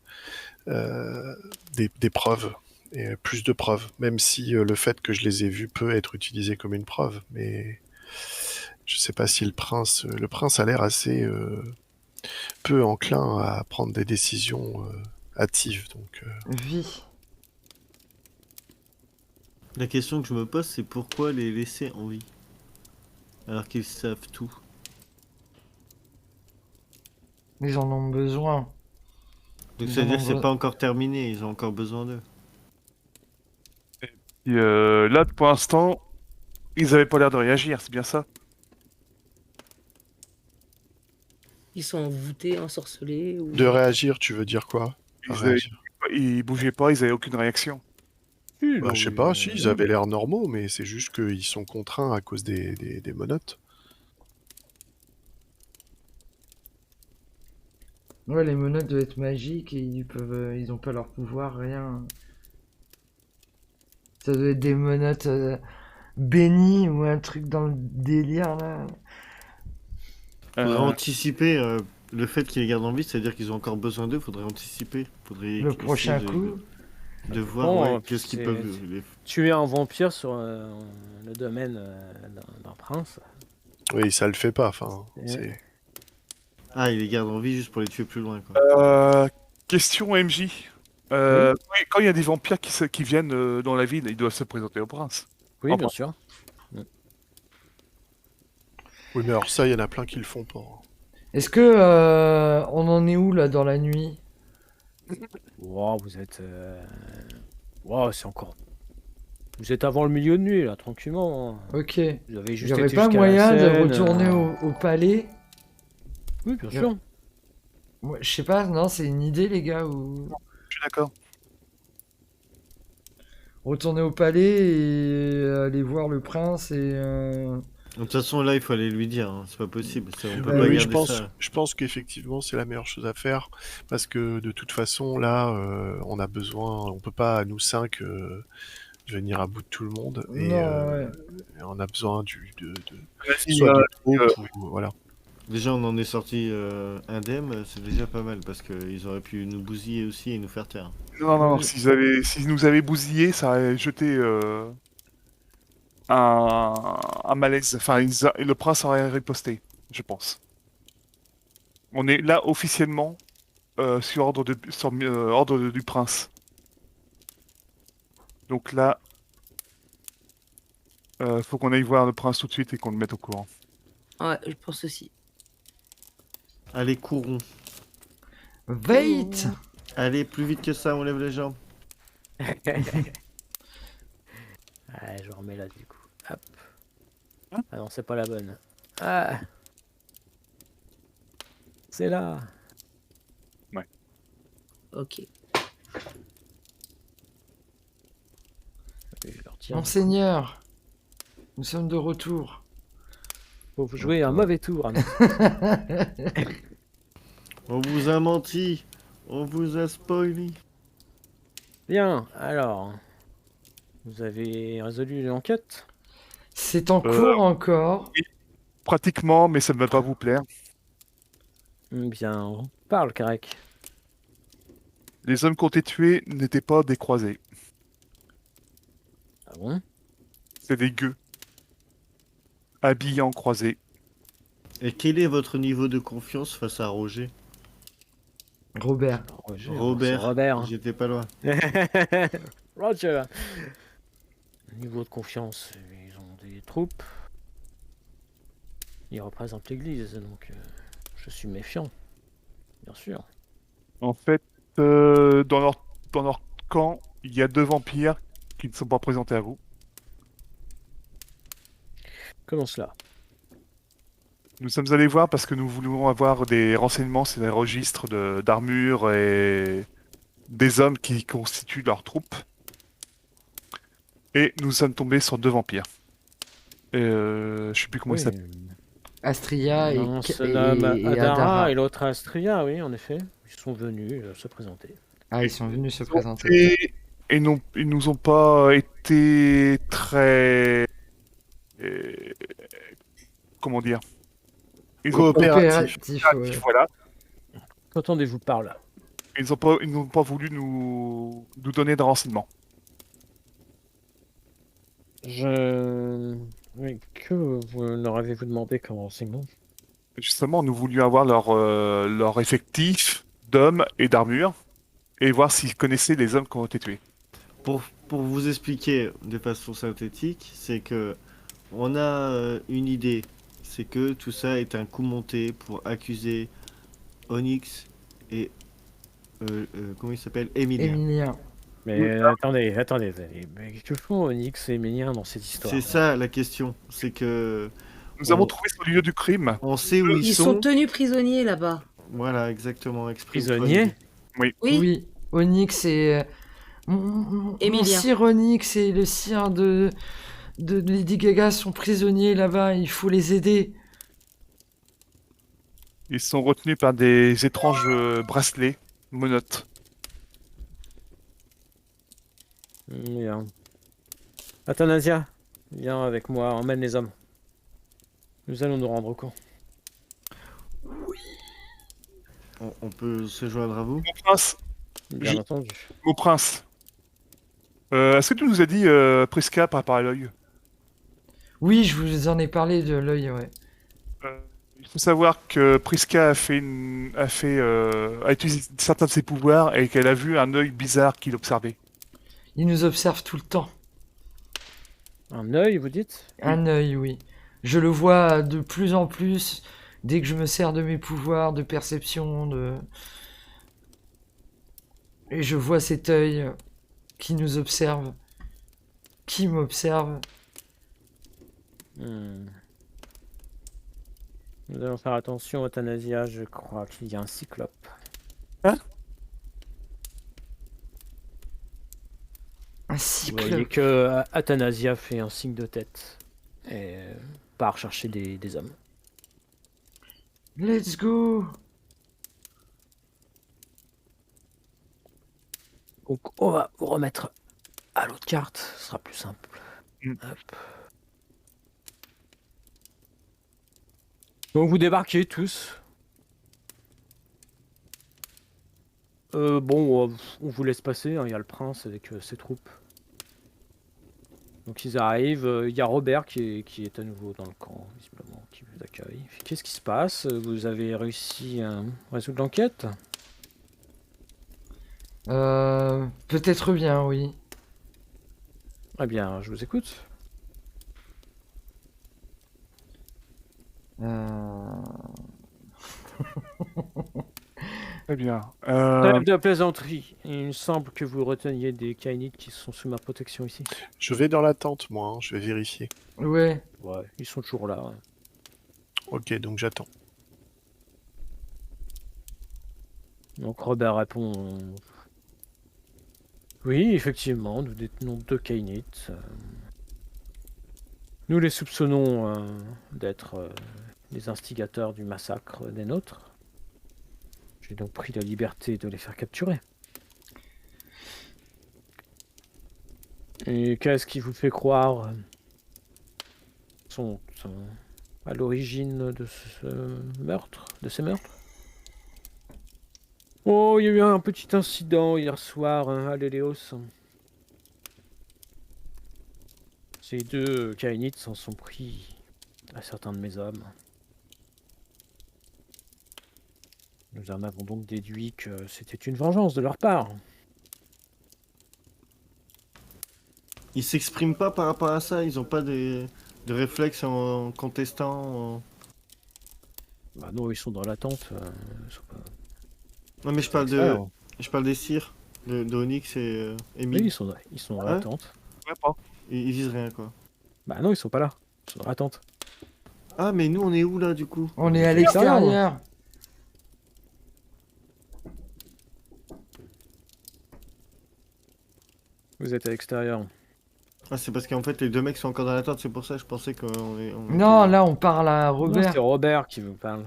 S4: des preuves et plus de preuves. Même si le fait que je les ai vus peut être utilisé comme une preuve, mais je sais pas si le prince a l'air assez peu enclin à prendre des décisions hâtives. Donc,
S2: Vie.
S3: La question que je me pose, c'est pourquoi les laisser en vie alors qu'ils savent tout.
S2: Ils en ont besoin.
S3: Donc
S2: Ils
S3: ça veut
S2: en
S3: dire
S2: ont
S3: que c'est
S2: be-
S3: pas encore terminé, ils ont encore besoin d'eux.
S5: Et là, pour l'instant, ils avaient pas l'air de réagir, c'est bien ça?
S6: Ils sont envoûtés, ensorcelés ou...
S4: de réagir, tu veux dire quoi?
S5: Ils, avaient-
S4: Réagir.
S5: ils bougeaient pas, ils avaient aucune réaction.
S1: Si,
S4: Bah,
S1: non,
S4: je sais
S1: mais,
S4: pas, si, ils avaient l'air normaux, mais c'est juste qu'ils sont contraints à cause des menottes.
S2: Ouais, les menottes doivent être magiques et ils ont pas leur pouvoir, rien. Ça doit être des menottes bénies ou un truc dans le délire là.
S3: Faudrait
S5: Euh,
S3: anticiper le fait qu'ils les gardent en vie, c'est-à-dire qu'ils ont encore besoin d'eux, faudrait anticiper. Faudrait
S2: Le
S3: essayer
S2: prochain coup.
S3: de voir
S1: Bon,
S3: qu'est-ce qu'ils
S1: c'est-
S3: peuvent.
S1: tuer un vampire sur le domaine d'un prince.
S4: Oui, ça le fait pas, enfin,
S1: Ouais.
S4: c'est...
S3: Ah, ils les gardent en vie juste pour les tuer plus loin, quoi.
S5: question MJ. Quand il y a des vampires qui viennent dans la ville, ils doivent se présenter au prince.
S1: Oui,
S5: Enfin,
S1: bien sûr.
S4: Oui, mais alors ça, il y en a plein qui le font pas.
S2: Est-ce que on en est où là dans la nuit?
S1: Wow, vous êtes. Wow, c'est encore. Vous êtes avant le milieu de nuit, là, tranquillement.
S2: Ok. Il
S1: Vous avez
S2: n'y
S1: juste
S2: aurait
S1: été
S2: pas
S1: jusqu'à
S2: moyen
S1: la
S2: de
S1: scène,
S2: retourner au palais?
S1: Oui, bien
S2: y a-
S1: sûr.
S2: Moi, je sais pas, non, c'est une idée les gars, ou
S5: je suis d'accord.
S2: retourner au palais et aller voir le prince et
S3: De toute façon, là, il faut aller lui dire, hein, c'est pas possible. On peut
S2: Bah
S3: pas
S2: oui,
S3: garder ça.
S4: Je pense qu'effectivement, c'est la meilleure chose à faire, parce que de toute façon, là, on a besoin, on peut pas, nous cinq, venir à bout de tout le monde, et
S2: non, ouais.
S4: on a besoin
S5: Vas-y,
S4: soit de troupes, ou voilà.
S3: Déjà, on en est sorti indemne, c'est déjà pas mal parce qu'ils auraient pu nous bousiller aussi et nous faire taire.
S5: non,
S2: Oui.
S5: s'ils nous avaient bousillé, ça aurait jeté un malaise. Enfin, le prince aurait riposté, je pense. On est là officiellement sur ordre du prince. Donc là, faut qu'on aille voir le prince tout de suite et qu'on le mette au courant.
S6: Ouais, je pense aussi.
S3: Allez, courons.
S2: Vite!
S3: Allez, plus vite que ça, on lève les jambes.
S1: Ah, je remets là, du coup. Hop.
S5: Hein?
S1: Ah non, c'est pas la bonne. Ah. C'est là.
S6: Ok.
S1: Je le retire.
S2: Monseigneur, nous sommes de retour.
S1: Faut jouer un mauvais tour. Hein.
S3: On vous a menti. On vous a spoilé.
S1: Bien, alors. Vous avez résolu l'enquête?
S2: C'est en cours encore.
S5: Pratiquement, mais ça ne va pas vous plaire.
S1: Bien, on parle, Karek.
S5: Les hommes qui ont été tués n'étaient pas des croisés.
S1: Ah bon?
S5: C'est des gueux. Habillés en croisés.
S3: Et quel est votre niveau de confiance face à Roger?
S2: Robert.
S1: Roger,
S3: Robert.
S1: c'est Robert. Hein.
S3: J'étais pas loin.
S1: Roger. Niveau de confiance, ils ont des troupes. Ils représentent l'église, donc je suis méfiant. Bien sûr.
S5: En fait, dans leur camp, il y a 2 vampires qui ne sont pas présentés à vous.
S1: Comment cela?
S5: Nous sommes allés voir parce que nous voulons avoir des renseignements sur les registres d'armure et des hommes qui constituent leur troupe. Et nous sommes tombés sur 2 vampires. Et je sais plus comment ils s'appellent.
S2: Astria
S1: On se nomme
S2: et
S1: Adara
S2: Adara.
S1: et l'autre Astria, oui, en effet. Ils sont venus se présenter.
S2: Ah, ils sont venus se
S5: Ils ont
S2: présenter.
S5: été- et non, ils nous ont pas été très... euh, comment dire? Ils ont pas
S4: Coopératif.
S2: Coopératif,
S5: été
S2: ouais.
S5: actifs, voilà.
S1: Qu'entendez-vous par là?
S5: Ils n'ont pas voulu nous donner de renseignements.
S1: Oui, que leur avez-vous demandé comme renseignement?
S5: Justement, nous voulions avoir leur effectif d'hommes et d'armure et voir s'ils connaissaient les hommes qui ont été tués.
S3: Pour vous expliquer de façon synthétique, c'est que on a une idée. C'est que tout ça est un coup monté pour accuser Onyx et comment il s'appelle? Emilien.
S2: Emilien.
S1: Mais attendez. Mais que font Onyx et Emilien dans cette histoire?
S3: C'est ça la question. C'est que
S5: Nous
S3: on,
S5: avons trouvé sur le lieu du crime.
S3: on sait où ils
S6: Ils sont tenus prisonniers là-bas.
S3: Voilà, exactement. Exprime
S1: Prisonniers?
S6: Oui,
S2: Oui, Onyx et mon
S6: Emilien.
S2: sire Onyx et le sire de Lady Gaga sont prisonniers là-bas, il faut les aider.
S5: Ils sont retenus par des étranges bracelets, menottes.
S1: Bien. Athanasia, viens avec moi, emmène les hommes. Nous allons nous rendre au camp.
S3: On peut se joindre à vous.
S5: Mon prince,
S1: Bien
S5: Je-
S1: entendu.
S5: mon prince. Est-ce que tu nous as dit Prisca par rapport à l'œil?
S2: Oui, je vous en ai parlé de l'œil, ouais.
S5: Il faut savoir que Prisca a utilisé certains de ses pouvoirs et qu'elle a vu un œil bizarre qui l'observait.
S2: Il nous observe tout le temps.
S1: Un œil, vous dites?
S2: Un œil, oui. Je le vois de plus en plus dès que je me sers de mes pouvoirs de perception, Et je vois cet œil qui nous observe, qui m'observe.
S1: Hmm. Nous allons faire attention, Athanasia, je crois qu'il y a un cyclope.
S2: Un
S1: Vous
S2: cyclope.
S1: voyez que Athanasia fait un signe de tête et part chercher des hommes.
S2: Let's go.
S1: Donc on va vous remettre à l'autre carte, ce sera plus simple.
S5: Mm.
S1: Hop. Donc vous débarquez tous. On vous laisse passer, hein, il y a le prince avec ses troupes. Donc ils arrivent, il y a Robert qui est à nouveau dans le camp, visiblement, qui vous accueille. Qu'est-ce qui se passe? Vous avez réussi à résoudre l'enquête?
S2: Peut-être bien, oui.
S1: Eh bien, je vous écoute.
S5: Très bien.
S1: Trêve de plaisanterie. Il me semble que vous reteniez des Kainites qui sont sous ma protection ici.
S4: Je vais dans la tente, moi, hein, je vais vérifier.
S2: Ouais.
S1: Ouais, ils sont toujours là. Ouais.
S4: Ok, donc j'attends.
S1: Donc Robert répond oui, effectivement, nous détenons 2 Kainites. Nous les soupçonnons d'être les instigateurs du massacre des nôtres. J'ai donc pris la liberté de les faire capturer. Et qu'est-ce qui vous fait croire sont à l'origine de ces meurtres? Oh, il y a eu un petit incident hier soir à l'Héléos. Ces 2 Kainites s'en sont pris à certains de mes hommes. Nous en avons donc déduit que c'était une vengeance de leur part.
S3: Ils s'expriment pas par rapport à ça. Ils ont pas de réflexes en contestant.
S1: Bah non, ils sont dans l'attente. Ils sont pas...
S3: Non, mais je parle je parle des sires de Onyx et
S1: Oui,
S3: Emile.
S1: ils sont dans
S3: Ouais.
S1: l'attente.
S5: Ouais, pas.
S3: Ils disent rien quoi.
S1: Bah non, ils sont pas là. Ils sont dans l'attente.
S3: Ah, mais nous on est où là du coup?
S2: On est à l'extérieur.
S1: Vous êtes à l'extérieur.
S3: Ah, c'est parce qu'en fait, les deux mecs sont encore dans la tente, c'est pour ça que je pensais qu'on
S2: Non, là, on parle à
S1: Non,
S2: Robert.
S1: c'est Robert qui vous parle.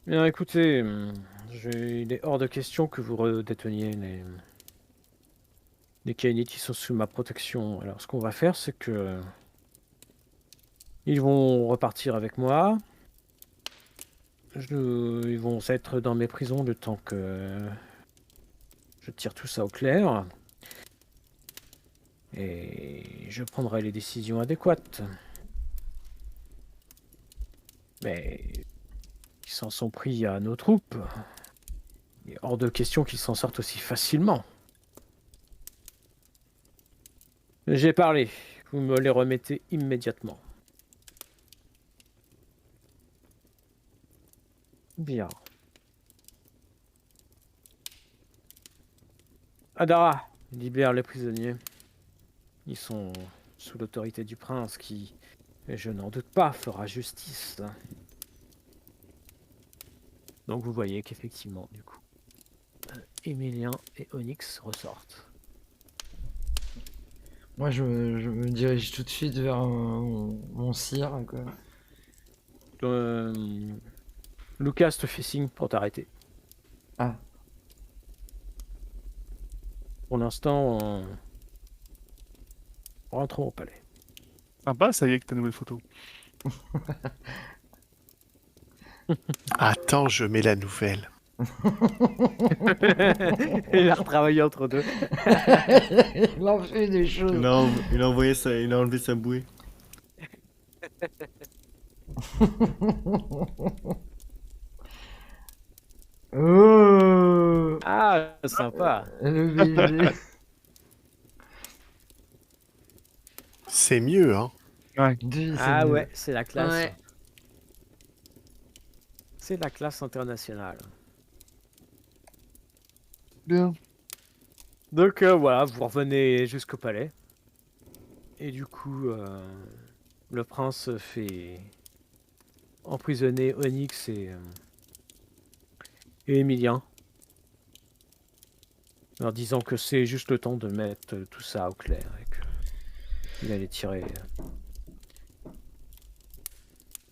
S1: Bien, écoutez, il est hors de question que vous redéteniez les Kainit qui sont sous ma protection. Alors, ce qu'on va faire, c'est que ils vont repartir avec moi. Ils vont être dans mes prisons le temps que je tire tout ça au clair. Et je prendrai les décisions adéquates. Mais ils s'en sont pris à nos troupes. Il est hors de question qu'ils s'en sortent aussi facilement. J'ai parlé. Vous me les remettez immédiatement. Bien. Adara, libère les prisonniers. Ils sont sous l'autorité du prince qui, je n'en doute pas, fera justice. Donc vous voyez qu'effectivement, du coup, Emilien et Onyx ressortent.
S2: Moi, je me dirige tout de suite vers mon sire, quoi.
S1: Lucas te fait signe pour t'arrêter.
S2: Ah.
S1: Pour l'instant, rentrons au palais.
S5: Ah bah, ça y est, que ta nouvelle photo.
S4: Attends, je mets la nouvelle.
S1: Il a retravaillé entre deux.
S2: Il en fait des choses.
S3: Il a enlevé sa bouée.
S2: Oh,
S1: Ah, sympa.
S2: le bébé.
S4: C'est mieux, hein.
S5: Ouais.
S2: Dis, c'est
S1: Ah
S2: mieux.
S1: ouais, c'est la classe.
S6: Ouais.
S1: C'est la classe internationale.
S5: Bien.
S1: Donc voilà, vous revenez jusqu'au palais. Et du coup, le prince fait emprisonner Onyx et Emilien. En leur disant que c'est juste le temps de mettre tout ça au clair et qu'il allait tirer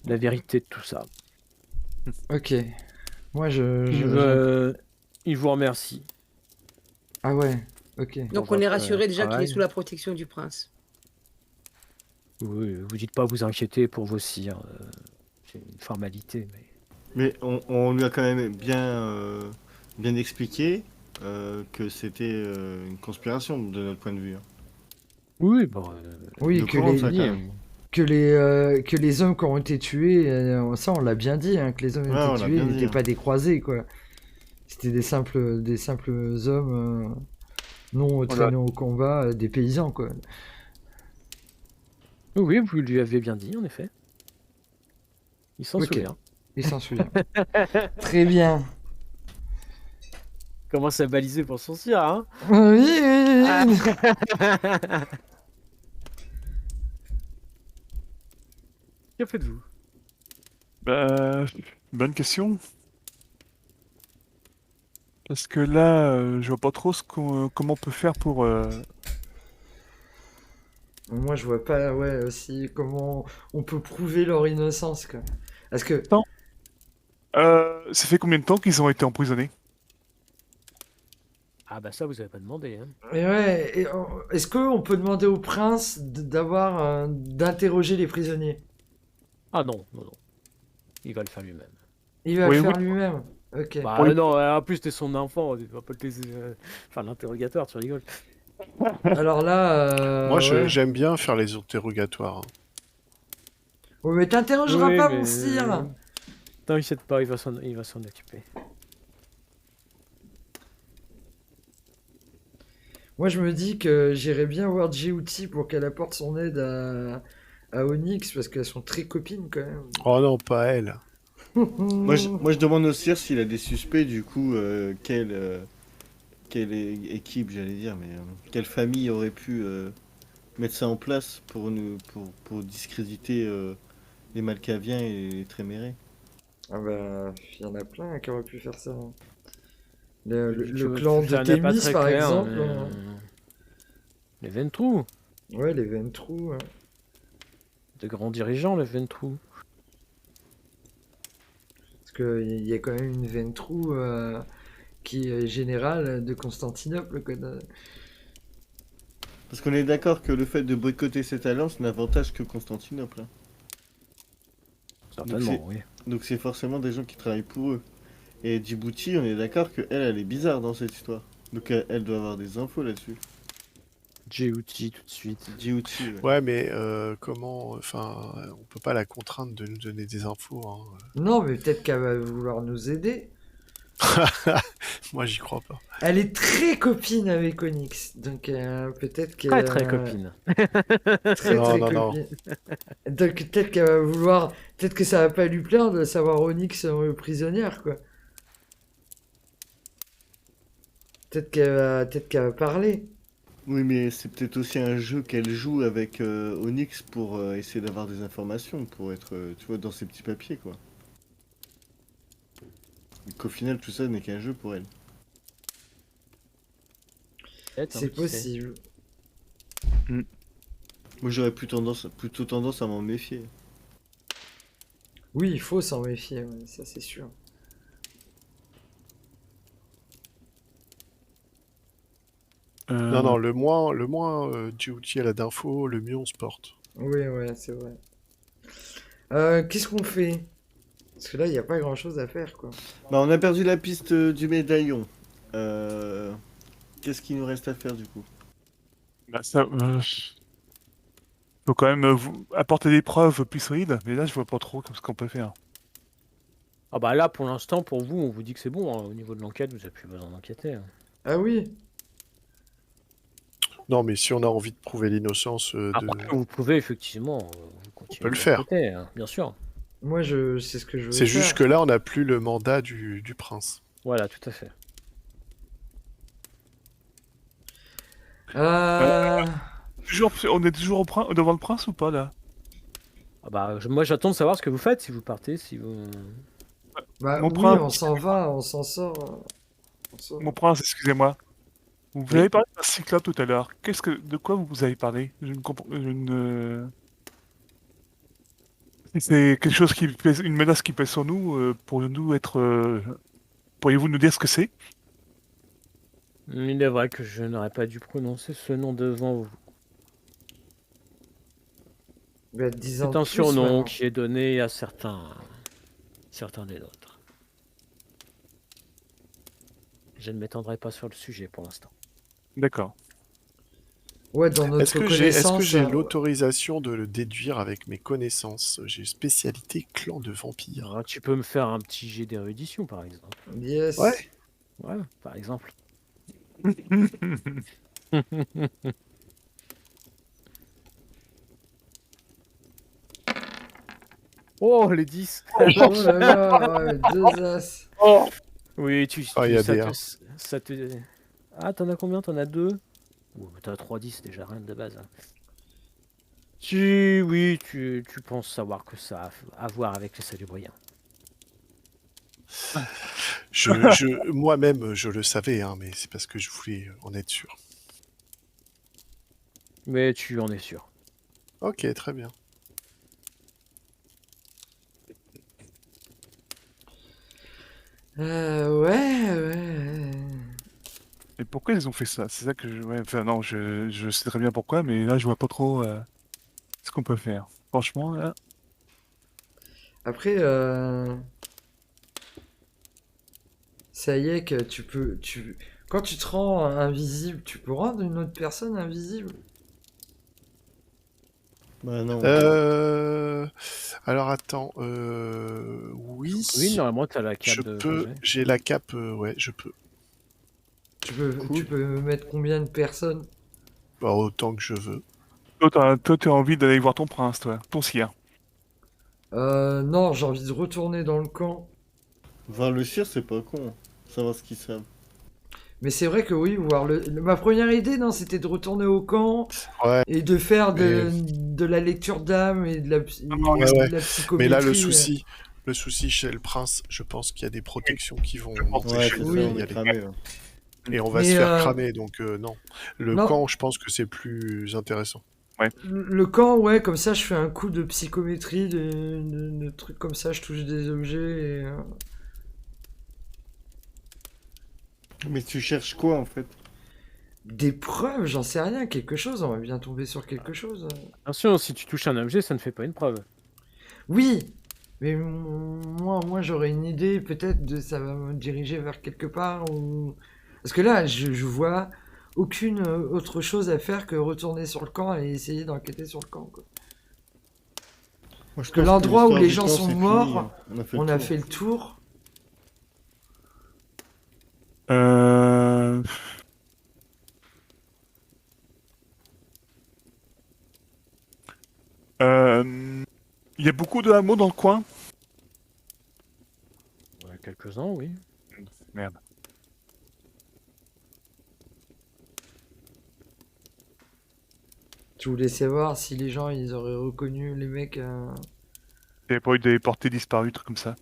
S1: la vérité de tout ça.
S2: Ok. Moi,
S1: Il vous remercie.
S2: Ah ouais, ok.
S6: Donc
S1: Pour
S6: on est
S1: votre,
S6: rassuré déjà qu'il est
S1: travail.
S6: sous la protection du prince.
S1: Oui, vous dites pas vous inquiéter pour vos sires. C'est une formalité, mais...
S3: Mais on lui a quand même bien expliqué que c'était une conspiration de notre point de vue. Hein.
S1: Oui, bon...
S2: Oui,
S3: de
S2: que
S3: courant,
S2: les,
S3: ça, quand
S1: dit,
S3: même.
S2: que les hommes qui ont été tués, ça on l'a bien dit, hein, que les hommes qui
S3: Ouais,
S2: ont
S3: on
S2: été
S3: l'a
S2: tués
S3: bien dit,
S2: n'étaient
S3: hein.
S2: pas des croisés, quoi. C'était des simples hommes non traînés au combat, des paysans, quoi.
S1: Oui, vous lui avez bien dit, en effet. Il s'en
S2: Ok.
S1: souvient.
S2: Il s'en souvient. Très bien.
S1: Il commence à baliser pour son sire, hein.
S2: Oui, oui,
S1: Ah.
S2: oui.
S1: Que faites-vous?
S5: Bah, bonne question. Parce que là, je vois pas trop comment on peut faire pour...
S2: Moi, je vois pas, ouais, aussi comment on peut prouver leur innocence, quoi. Parce que,
S5: Ça fait combien de temps qu'ils ont été emprisonnés?
S1: Ah bah ça, vous avez pas demandé, hein.
S2: et ouais, est-ce qu'on peut demander au prince d'interroger les prisonniers?
S1: Ah non, non, non. Il va le faire lui-même.
S2: Il va
S5: Oui,
S2: le faire
S5: oui.
S2: lui-même. Ok.
S1: Bah
S5: Pour les-
S1: non, en plus t'es son enfant, tu vas pas te laisser faire l'interrogatoire, tu rigoles.
S2: Alors là,
S4: Moi,
S2: ouais.
S4: j'aime bien faire les interrogatoires. Hein.
S2: Ouais, mais t'interrogeras
S1: Oui,
S2: pas,
S1: mais-
S2: mon sire.
S1: T'inquiète pas, il va s'en occuper.
S2: Moi, je me dis que j'irais bien voir Djibouti pour qu'elle apporte son aide à Onyx, parce qu'elles sont très copines, quand même.
S4: Oh non, pas elle.
S3: Moi, je demande au Sire s'il a des suspects, du coup, quelle équipe, j'allais dire, mais quelle famille aurait pu mettre ça en place pour discréditer les Malkaviens et les Trémérés.
S2: Ah bah, il y en a plein qui auraient pu faire ça.
S1: Tu
S2: Le
S1: vois,
S2: clan
S1: ça
S2: de
S1: n'est pas
S2: Thémis,
S1: très
S2: par
S1: clair,
S2: exemple.
S1: mais, Les Ventrous.
S2: Ouais, les Ventrous.
S1: De grands dirigeants, les Ventrous.
S2: Parce qu'il y a quand même une Ventrou qui est générale de Constantinople, quoi.
S3: Parce qu'on est d'accord que le fait de boycotter cette alliance n'avantage que Constantinople, hein.
S1: Certainement, oui.
S3: Donc c'est forcément des gens qui travaillent pour eux. Et Djibouti, on est d'accord que elle est bizarre dans cette histoire. Donc elle doit avoir des infos là-dessus.
S1: Djibouti, tout de suite.
S3: Djibouti, ouais.
S4: Ouais, mais comment... Enfin, on peut pas la contraindre de nous donner des infos, hein.
S2: Non, mais peut-être qu'elle va vouloir nous aider.
S4: Moi, j'y crois pas.
S2: Elle est très copine avec Onyx, donc peut-être qu'elle...
S1: Très très copine.
S2: Très
S4: Non,
S2: très
S4: non, non.
S2: copine. Donc peut-être qu'elle va vouloir... Peut-être que ça va pas lui plaire de savoir Onyx prisonnière, quoi. Peut-être qu'elle va parler.
S3: Oui, mais c'est peut-être aussi un jeu qu'elle joue avec Onyx pour essayer d'avoir des informations, pour être, tu vois, dans ses petits papiers, quoi. Et qu'au final, tout ça n'est qu'un jeu pour elle.
S1: Peut-être, hein,
S2: C'est
S1: qui sait.
S2: possible.
S3: Moi, j'aurais plutôt tendance à m'en méfier.
S2: Oui, il faut s'en méfier, ouais, ça c'est sûr.
S4: Non, non, le moins Djibouti elle a d'infos, le mieux on se porte.
S2: Oui, ouais, c'est vrai. Qu'est-ce qu'on fait? Parce que là, il n'y a pas grand-chose à faire, quoi.
S3: Bah, on a perdu la piste du médaillon. Qu'est-ce qu'il nous reste à faire, du coup?
S5: Bah, ça, faut quand même vous apporter des preuves plus solides, mais là je vois pas trop ce qu'on peut faire.
S1: Ah bah là, pour l'instant, pour vous, on vous dit que c'est bon, hein. Au niveau de l'enquête, vous n'avez plus besoin d'enquêter, hein.
S2: Ah oui?
S4: Non, mais si on a envie de prouver l'innocence
S1: Après, vous pouvez effectivement, vous continuez
S4: peut le
S1: de
S4: faire.
S1: l'enquêter, hein, bien sûr.
S2: Moi, c'est ce que je veux
S4: C'est juste
S2: faire.
S4: que là, on n'a plus le mandat du prince.
S1: Voilà, tout à fait.
S5: On est toujours devant le prince ou pas là?
S1: Ah bah, moi, j'attends de savoir ce que vous faites, si vous partez, si vous...
S2: Bah
S5: Mon
S2: oui,
S5: prince.
S2: on s'en va, on s'en sort. On sort.
S5: Mon prince, excusez-moi. Vous
S1: Oui.
S5: avez parlé d'un cyclope tout à l'heure. De quoi vous avez parlé? Je ne comprends. Si c'est quelque chose qui pèse, une menace qui pèse sur nous, pourrions-nous être. Pourriez-vous nous dire ce que c'est?
S1: Il est vrai que je n'aurais pas dû prononcer ce nom devant vous.
S2: Bah, 10 ans
S1: C'est
S2: de
S1: un
S2: plus,
S1: surnom
S2: maintenant.
S1: qui est donné à certains des nôtres. Je ne m'étendrai pas sur le sujet pour l'instant.
S5: D'accord.
S2: Ouais, dans notre
S4: Est-ce que
S2: connaissance...
S4: j'ai l'autorisation de le déduire avec mes connaissances? J'ai spécialité clan de vampires.
S1: Alors, tu peux me faire un petit jet d'érudition, par exemple.
S2: Yes.
S4: Ouais.
S1: Ouais, par exemple. Oh, les 10.
S2: Oh là là, ouais, 2 as.
S1: Oui,
S4: il y a
S1: ça,
S4: des
S1: ça te... Ah, t'en as combien? T'en as 2? T'as 3 10 déjà, rien de base, hein. Oui, tu penses savoir que ça a à voir avec les Salubriens.
S4: Moi-même, je le savais, hein, mais c'est parce que je voulais en être sûr.
S1: Mais tu en es sûr.
S4: Ok, très bien.
S2: Ouais.
S5: Et pourquoi ils ont fait ça? C'est ça que je. Ouais, enfin, non, je sais très bien pourquoi, mais là, je vois pas trop ce qu'on peut faire. Franchement, là.
S2: Après, ça y est que quand tu te rends invisible, tu peux rendre une autre personne invisible?
S3: Bah non.
S4: Alors attends, oui,
S1: Oui, normalement, t'as la cape
S4: je
S1: de
S4: peux,
S1: Roger.
S4: j'ai la cape, ouais, je peux.
S2: Tu peux mettre combien de personnes?
S4: Bah, autant que je veux.
S5: Toi, t'as envie d'aller voir ton prince, toi. Ton sire.
S2: Non, j'ai envie de retourner dans le camp.
S3: Voir le cire, c'est pas con. Savoir ce qu'ils savent.
S2: Mais c'est vrai que oui, ma première idée, non, c'était de retourner au camp
S4: Ouais,
S2: et de faire
S4: mais-
S2: de la lecture d'âme et de la,
S4: ouais.
S2: de la
S4: mais
S2: psychométrie.
S4: là, le souci chez le prince, je pense qu'il y a des protections qui vont
S5: Je pense
S3: Ouais,
S4: m'empêcher
S3: c'est
S2: Oui.
S3: ça,
S4: d'y
S3: on est
S4: aller.
S3: cramé. Ouais.
S4: Et on va
S2: Mais,
S4: se faire cramer, donc non. Le
S2: non.
S4: camp, je pense que c'est plus intéressant.
S2: Le camp, ouais, comme ça, je fais un coup de psychométrie, de trucs comme ça, je touche des objets et...
S3: Mais tu cherches quoi en fait?
S2: Des preuves, j'en sais rien, quelque chose, on va bien tomber sur quelque chose.
S1: Attention, si tu touches un objet, ça ne fait pas une preuve.
S2: Oui, mais moi j'aurais une idée, peut-être, de ça va me diriger vers quelque part, ou... Parce que là, je vois aucune autre chose à faire que retourner sur le camp et essayer d'enquêter sur le camp, quoi.
S3: Moi, je
S2: Que
S3: pense
S2: l'endroit où
S3: l'histoire
S2: les
S3: du
S2: gens
S3: camp,
S2: sont
S3: c'est fini,
S2: morts,
S3: hein. On a fait
S2: on
S3: le
S2: a
S3: tour.
S2: fait le tour.
S5: Euh... Il y a beaucoup de hameaux dans le coin.
S1: Ouais, quelques-uns, oui.
S5: Merde.
S2: Je voulais savoir si les gens ils auraient reconnu les mecs.
S5: Il n'y avait pas eu des portées disparues, trucs comme ça.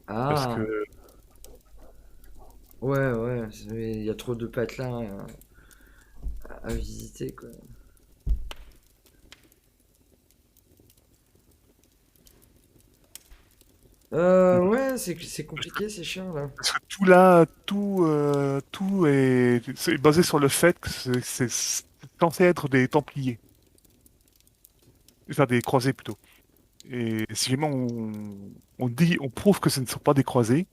S5: Parce
S2: Ah,
S5: que
S2: ouais, il y a trop de patelins à visiter, quoi. Ouais, c'est compliqué, c'est chiant là.
S5: Parce que tout là, tout c'est basé sur le fait que c'est censé être des Templiers. Enfin, des croisés plutôt. Et si jamais on prouve que ce ne sont pas des croisés,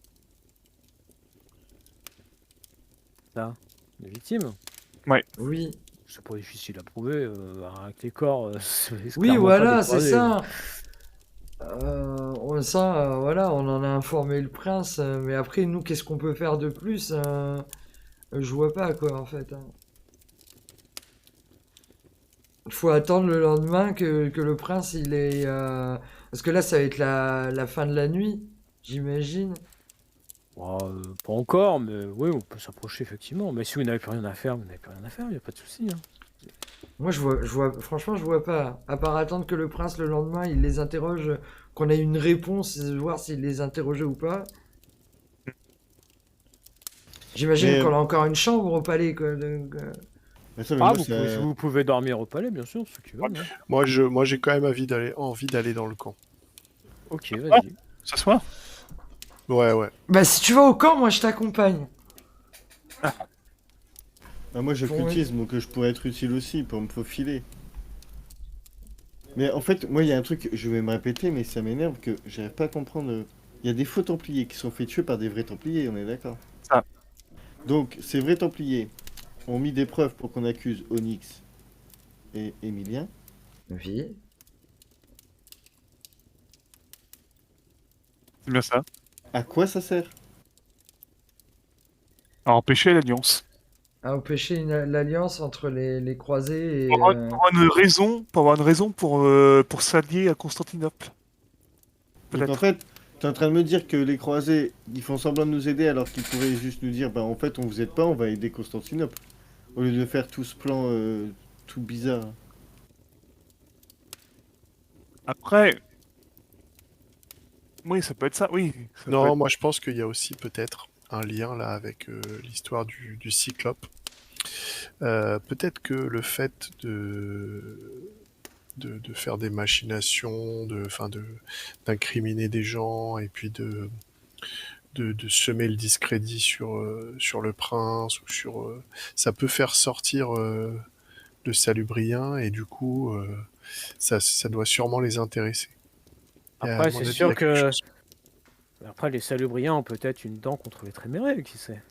S1: Ça, des victimes.
S2: Oui,
S1: C'est pas difficile à prouver. Avec les corps, c'est
S2: oui,
S1: clairement pas
S2: voilà,
S1: des
S2: c'est
S1: croisés.
S2: ça. Voilà, on en a informé le prince, mais après, nous, qu'est-ce qu'on peut faire de plus? Je vois pas, quoi, en fait, hein. Il faut attendre le lendemain que le prince, il est... Parce que là, ça va être la fin de la nuit, j'imagine.
S1: Bon, pas encore, mais oui, on peut s'approcher effectivement. Mais si vous n'avez plus rien à faire, vous n'avez plus rien à faire, il n'y a pas de souci, hein.
S2: Moi, franchement, je vois pas. À part attendre que le prince, le lendemain, il les interroge, qu'on ait une réponse, voir s'il les interrogeait ou pas. J'imagine
S3: Mais,
S2: qu'on a encore une chambre au palais, quoi.
S3: mais ça, mais
S1: Ah,
S3: moi, ça...
S1: vous pouvez dormir au palais, bien sûr, ceux qui veulent, hein.
S4: Moi, j'ai quand même envie d'aller dans le camp.
S1: Ok,
S5: Ah.
S1: vas-y.
S5: ce soir,
S4: Ouais.
S2: Bah, si tu vas au camp, moi, je t'accompagne.
S3: Ah, moi, je
S2: Bon,
S3: cultisme, donc je pourrais être utile aussi pour me faufiler. Mais en fait, moi, il y a un truc, je vais me répéter, mais ça m'énerve que j'arrive pas à comprendre. Il y a des faux Templiers qui sont fait tuer par des vrais Templiers, on est d'accord?
S5: Ah.
S3: Donc, ces vrais Templiers ont mis des preuves pour qu'on accuse Onyx et Emilien.
S2: oui.
S5: c'est bien ça.
S3: À quoi ça sert?
S5: À empêcher l'alliance.
S2: À empêcher l'alliance entre les croisés et...
S5: Pour avoir une raison pour s'allier à Constantinople.
S3: Donc en
S5: Peut-être.
S3: fait, t'es en train de me dire que les croisés, ils font semblant de nous aider alors qu'ils pourraient juste nous dire, bah en fait, on vous aide pas, on va aider Constantinople. Au lieu de faire tout ce plan tout bizarre.
S5: Après, oui, ça peut être ça, oui. Ça peut
S4: Non,
S5: être-
S4: moi je pense qu'il y a aussi peut-être un lien là avec l'histoire du Cyclope. Peut-être que le fait de faire des machinations, d'incriminer des gens et puis de semer le discrédit sur le prince ou ça peut faire sortir le Salubrien et du coup ça doit sûrement les intéresser. Et à
S1: Après,
S4: mon
S1: c'est
S4: avis, il y
S1: sûr
S4: a quelque
S1: que.
S4: chose.
S1: Après, les Salubriens ont peut-être une dent contre les Trémérés, qui sait.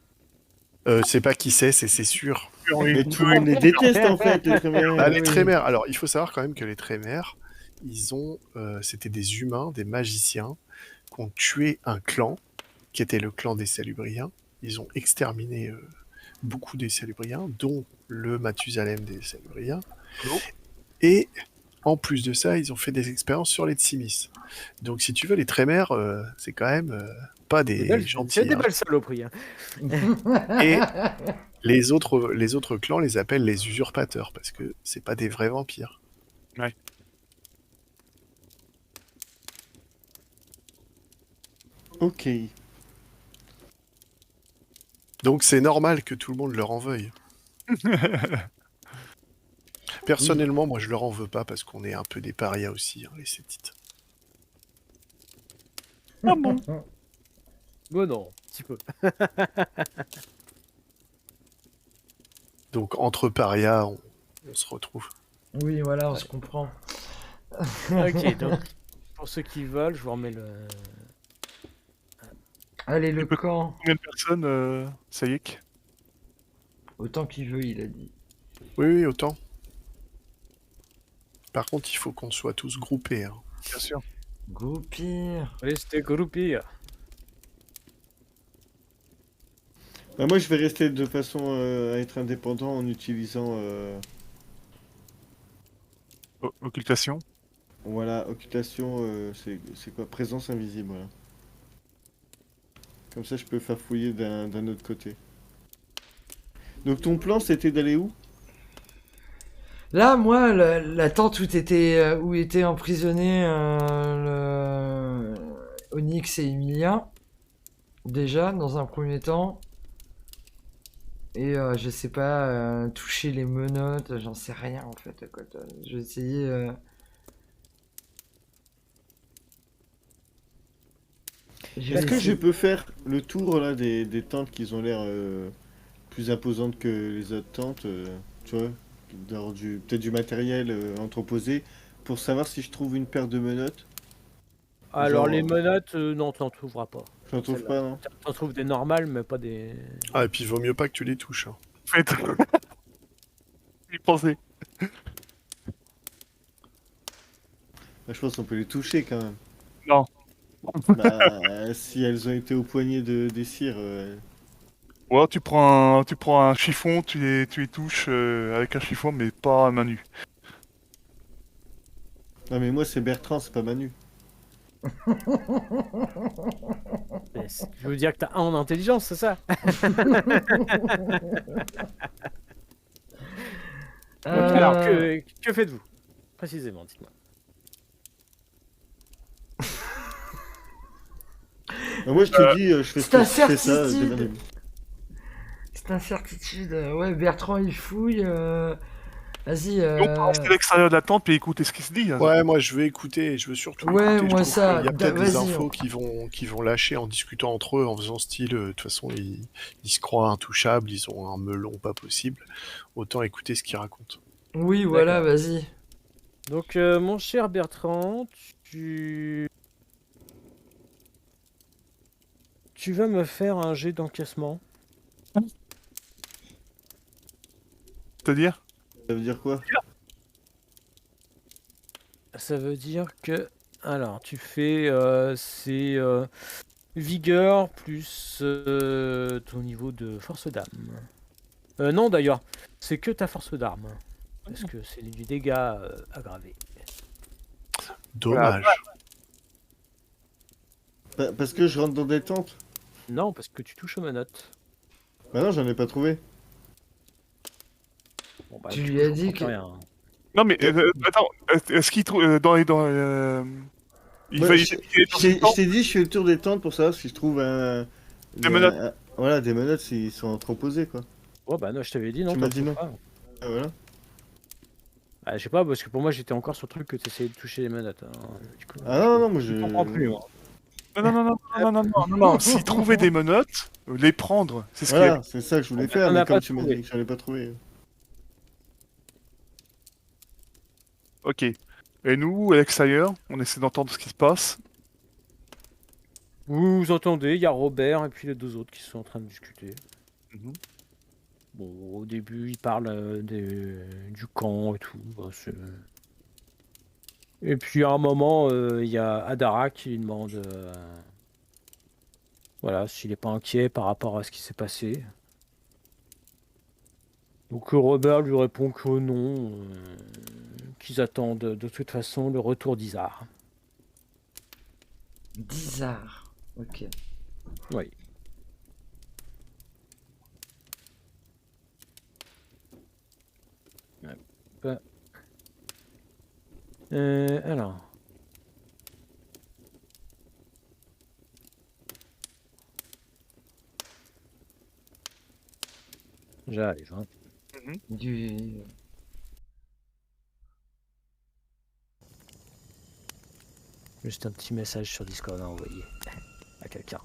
S4: C'est pas qui c'est sûr.
S3: Mais tout le monde les déteste en fait, les
S4: Ah,
S3: Trémères.
S4: les
S2: oui.
S4: Trémères. Alors, il faut savoir quand même que les Trémères, c'était des humains, des magiciens, qui ont tué un clan, qui était le clan des Salubriens. Ils ont exterminé beaucoup des Salubriens, dont le Mathusalem des Salubriens.
S5: Oh.
S4: Et en plus de ça, ils ont fait des expériences sur les Tsimis. Donc, si tu veux, les Trémères, c'est quand même pas des gentils.
S1: C'est des
S4: hein.
S1: belles saloperies, hein.
S4: Et les autres clans les appellent les usurpateurs, parce que c'est pas des vrais vampires.
S3: Ok.
S4: Donc c'est normal que tout le monde leur en veuille. Personnellement, moi je leur en veux pas parce qu'on est un peu des parias aussi, hein, les Sétites.
S5: Ah bon?
S1: Bon, non, un petit peu.
S4: Donc entre parias, on se retrouve.
S2: Oui, voilà, on se comprend.
S1: Ok, donc pour ceux qui veulent, je vous remets le.
S2: Allez, le
S5: Tu peux-
S2: camp.
S5: Combien de personnes, Sayek?
S2: Autant qu'il veut, il a dit.
S4: Oui, oui, autant. Par contre, il faut qu'on soit tous groupés. Hein.
S5: Bien sûr.
S2: Groupir.
S1: Restez groupés.
S3: Bah, moi, je vais rester de façon à être indépendant en utilisant
S5: Occultation.
S3: voilà, occultation, c'est quoi? Présence invisible, voilà. Comme ça, je peux faire fouiller d'un autre côté. Donc ton plan, c'était d'aller où?
S2: Là, moi, la tente où étaient emprisonnés Onyx et Emilia, déjà, dans un premier temps. Et je sais pas, toucher les menottes, j'en sais rien en fait. Quoi. Je vais essayer.
S3: Est-ce que je peux faire le tour là des tentes qui ont l'air plus imposantes que les autres tentes, tu vois, d'avoir peut-être du matériel entreposé, pour savoir si je trouve une paire de menottes?
S1: Alors,
S3: Genre,
S1: les menottes, non, t'en trouveras pas.
S3: j'en trouve
S1: Celle-là.
S3: pas, non?
S1: T'en trouves des normales, mais pas des.
S4: Ah, et puis il vaut mieux pas que tu les touches. Hein.
S5: Faites. Y pensez.
S3: Bah, je pense qu'on peut les toucher quand même.
S5: Non.
S3: Bah, si elles ont été au poignet des cires.
S5: Ou alors tu prends un chiffon, tu les touches avec un chiffon, mais pas à main nue.
S3: Non, mais moi, c'est Bertrand, c'est pas Manu.
S1: Je veux dire que t'as un en intelligence, c'est ça? Alors, que faites-vous? Précisément, dites-moi.
S3: Bah, moi, je te dis, je fais
S2: c'est un
S3: je fais ça,
S2: certitude.
S3: démerdez-vous.
S2: C'est incertitude. Ouais, Bertrand il fouille. Vas-y.
S5: Donc, on va rester à l'extérieur de la tente et écouter ce qui se dit. Hein.
S4: Ouais, moi je veux écouter, je veux surtout
S2: Ouais,
S4: écouter.
S2: moi,
S4: Je trouve
S2: ça,
S4: qu'il y a peut-être des
S2: vas-y,
S4: infos qui vont lâcher en discutant entre eux, en faisant style, de toute façon ils se croient intouchables, ils ont un melon pas possible. Autant écouter ce qu'ils racontent.
S2: Oui, voilà, vas-y.
S1: Donc, mon cher Bertrand, tu vas me faire un jet d'encaissement.
S5: C'est-à-dire?
S3: Ça veut dire quoi?
S1: Ça veut dire que... Alors, tu fais... c'est vigueur plus ton niveau de force d'arme. Non, d'ailleurs, c'est que ta force d'arme. Parce que c'est du dégât aggravé.
S4: Dommage.
S3: Parce que je rentre dans des tentes?
S1: Non, parce que tu touches aux menottes.
S3: Bah non, j'en ai pas trouvé.
S1: Bon, bah,
S2: Tu
S1: du
S2: lui
S1: coup,
S2: as
S1: je
S2: dit
S1: comprends
S2: que-
S1: rien.
S5: Non, mais attends, est-ce qu'il trouve dans les. Il
S3: Ouais,
S5: va
S3: je t'ai dit, je fais le tour des tentes pour savoir si je trouve
S5: Des menottes.
S3: voilà, des menottes s'ils sont entreposés, quoi.
S1: Oh, bah non, je t'avais dit non.
S3: Tu m'as
S1: t'en
S3: dit
S1: trouves
S3: non.
S1: pas.
S3: Ah, voilà.
S1: Bah, je sais pas, parce que pour moi, j'étais encore sur le truc que tu essayais de toucher les menottes. Hein. Du coup,
S3: Ah non, non, moi
S1: je comprends plus. Moi.
S5: Non. S'il trouvait des menottes, les prendre, c'est ce qu'il y a.
S3: Voilà, c'est ça que je voulais
S1: En fait,
S3: faire,
S1: on
S3: mais
S1: n'a
S3: comme
S1: pas
S3: tu m'as
S1: trouvé.
S3: dit que j'en ai pas trouvé.
S5: Ok. Et nous, à l'extérieur, on essaie d'entendre ce qui se passe.
S1: Vous entendez, il y a Robert et puis les deux autres qui sont en train de discuter.
S5: Mhm.
S1: Bon, au début, ils parlent du camp et tout. Bah, et puis à un moment, il y a Adara qui lui demande voilà, s'il n'est pas inquiet par rapport à ce qui s'est passé. Donc Robert lui répond que non, qu'ils attendent de toute façon le retour d'Isar.
S2: Bizarre. Ok.
S1: Oui. Alors. J'arrive. Hein.
S2: Du...
S1: Juste un petit message sur Discord à envoyer à quelqu'un.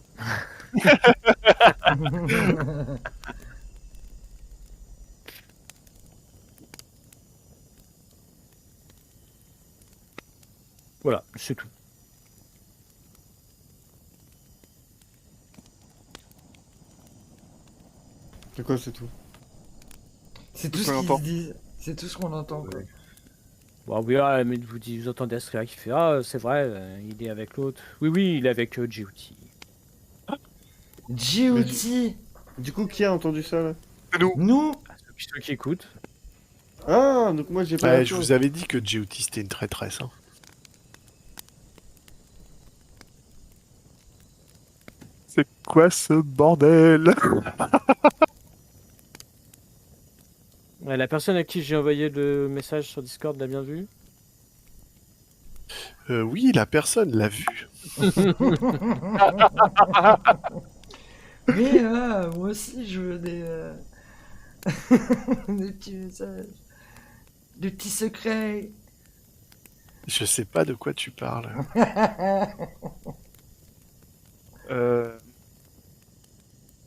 S1: Voilà, c'est tout.
S3: C'est quoi, c'est tout?
S2: C'est tout
S5: Tout ce
S2: ce
S5: qu'on
S2: qu'ils
S5: entend.
S2: se disent. C'est tout ce qu'on entend, quoi.
S1: Bon, oui, ah, mais vous entendez Astria qui fait ah, c'est vrai, il est avec l'autre. Oui, oui, il est avec GOT.
S2: GOT.
S3: Du coup, qui a entendu ça là?
S5: C'est nous.
S2: Nous.
S1: Ceux qui écoutent.
S3: Ah, donc moi j'ai pas.
S4: Ouais,
S3: la
S4: je
S3: chose.
S4: vous avais dit que GOT c'était une traîtresse. Hein.
S5: C'est quoi ce bordel?
S1: Ouais, la personne à qui j'ai envoyé le message sur Discord l'a bien vu.
S4: Oui, la personne l'a vu.
S2: Mais moi aussi, je veux des, des petits messages. Des petits secrets.
S4: Je sais pas de quoi tu parles.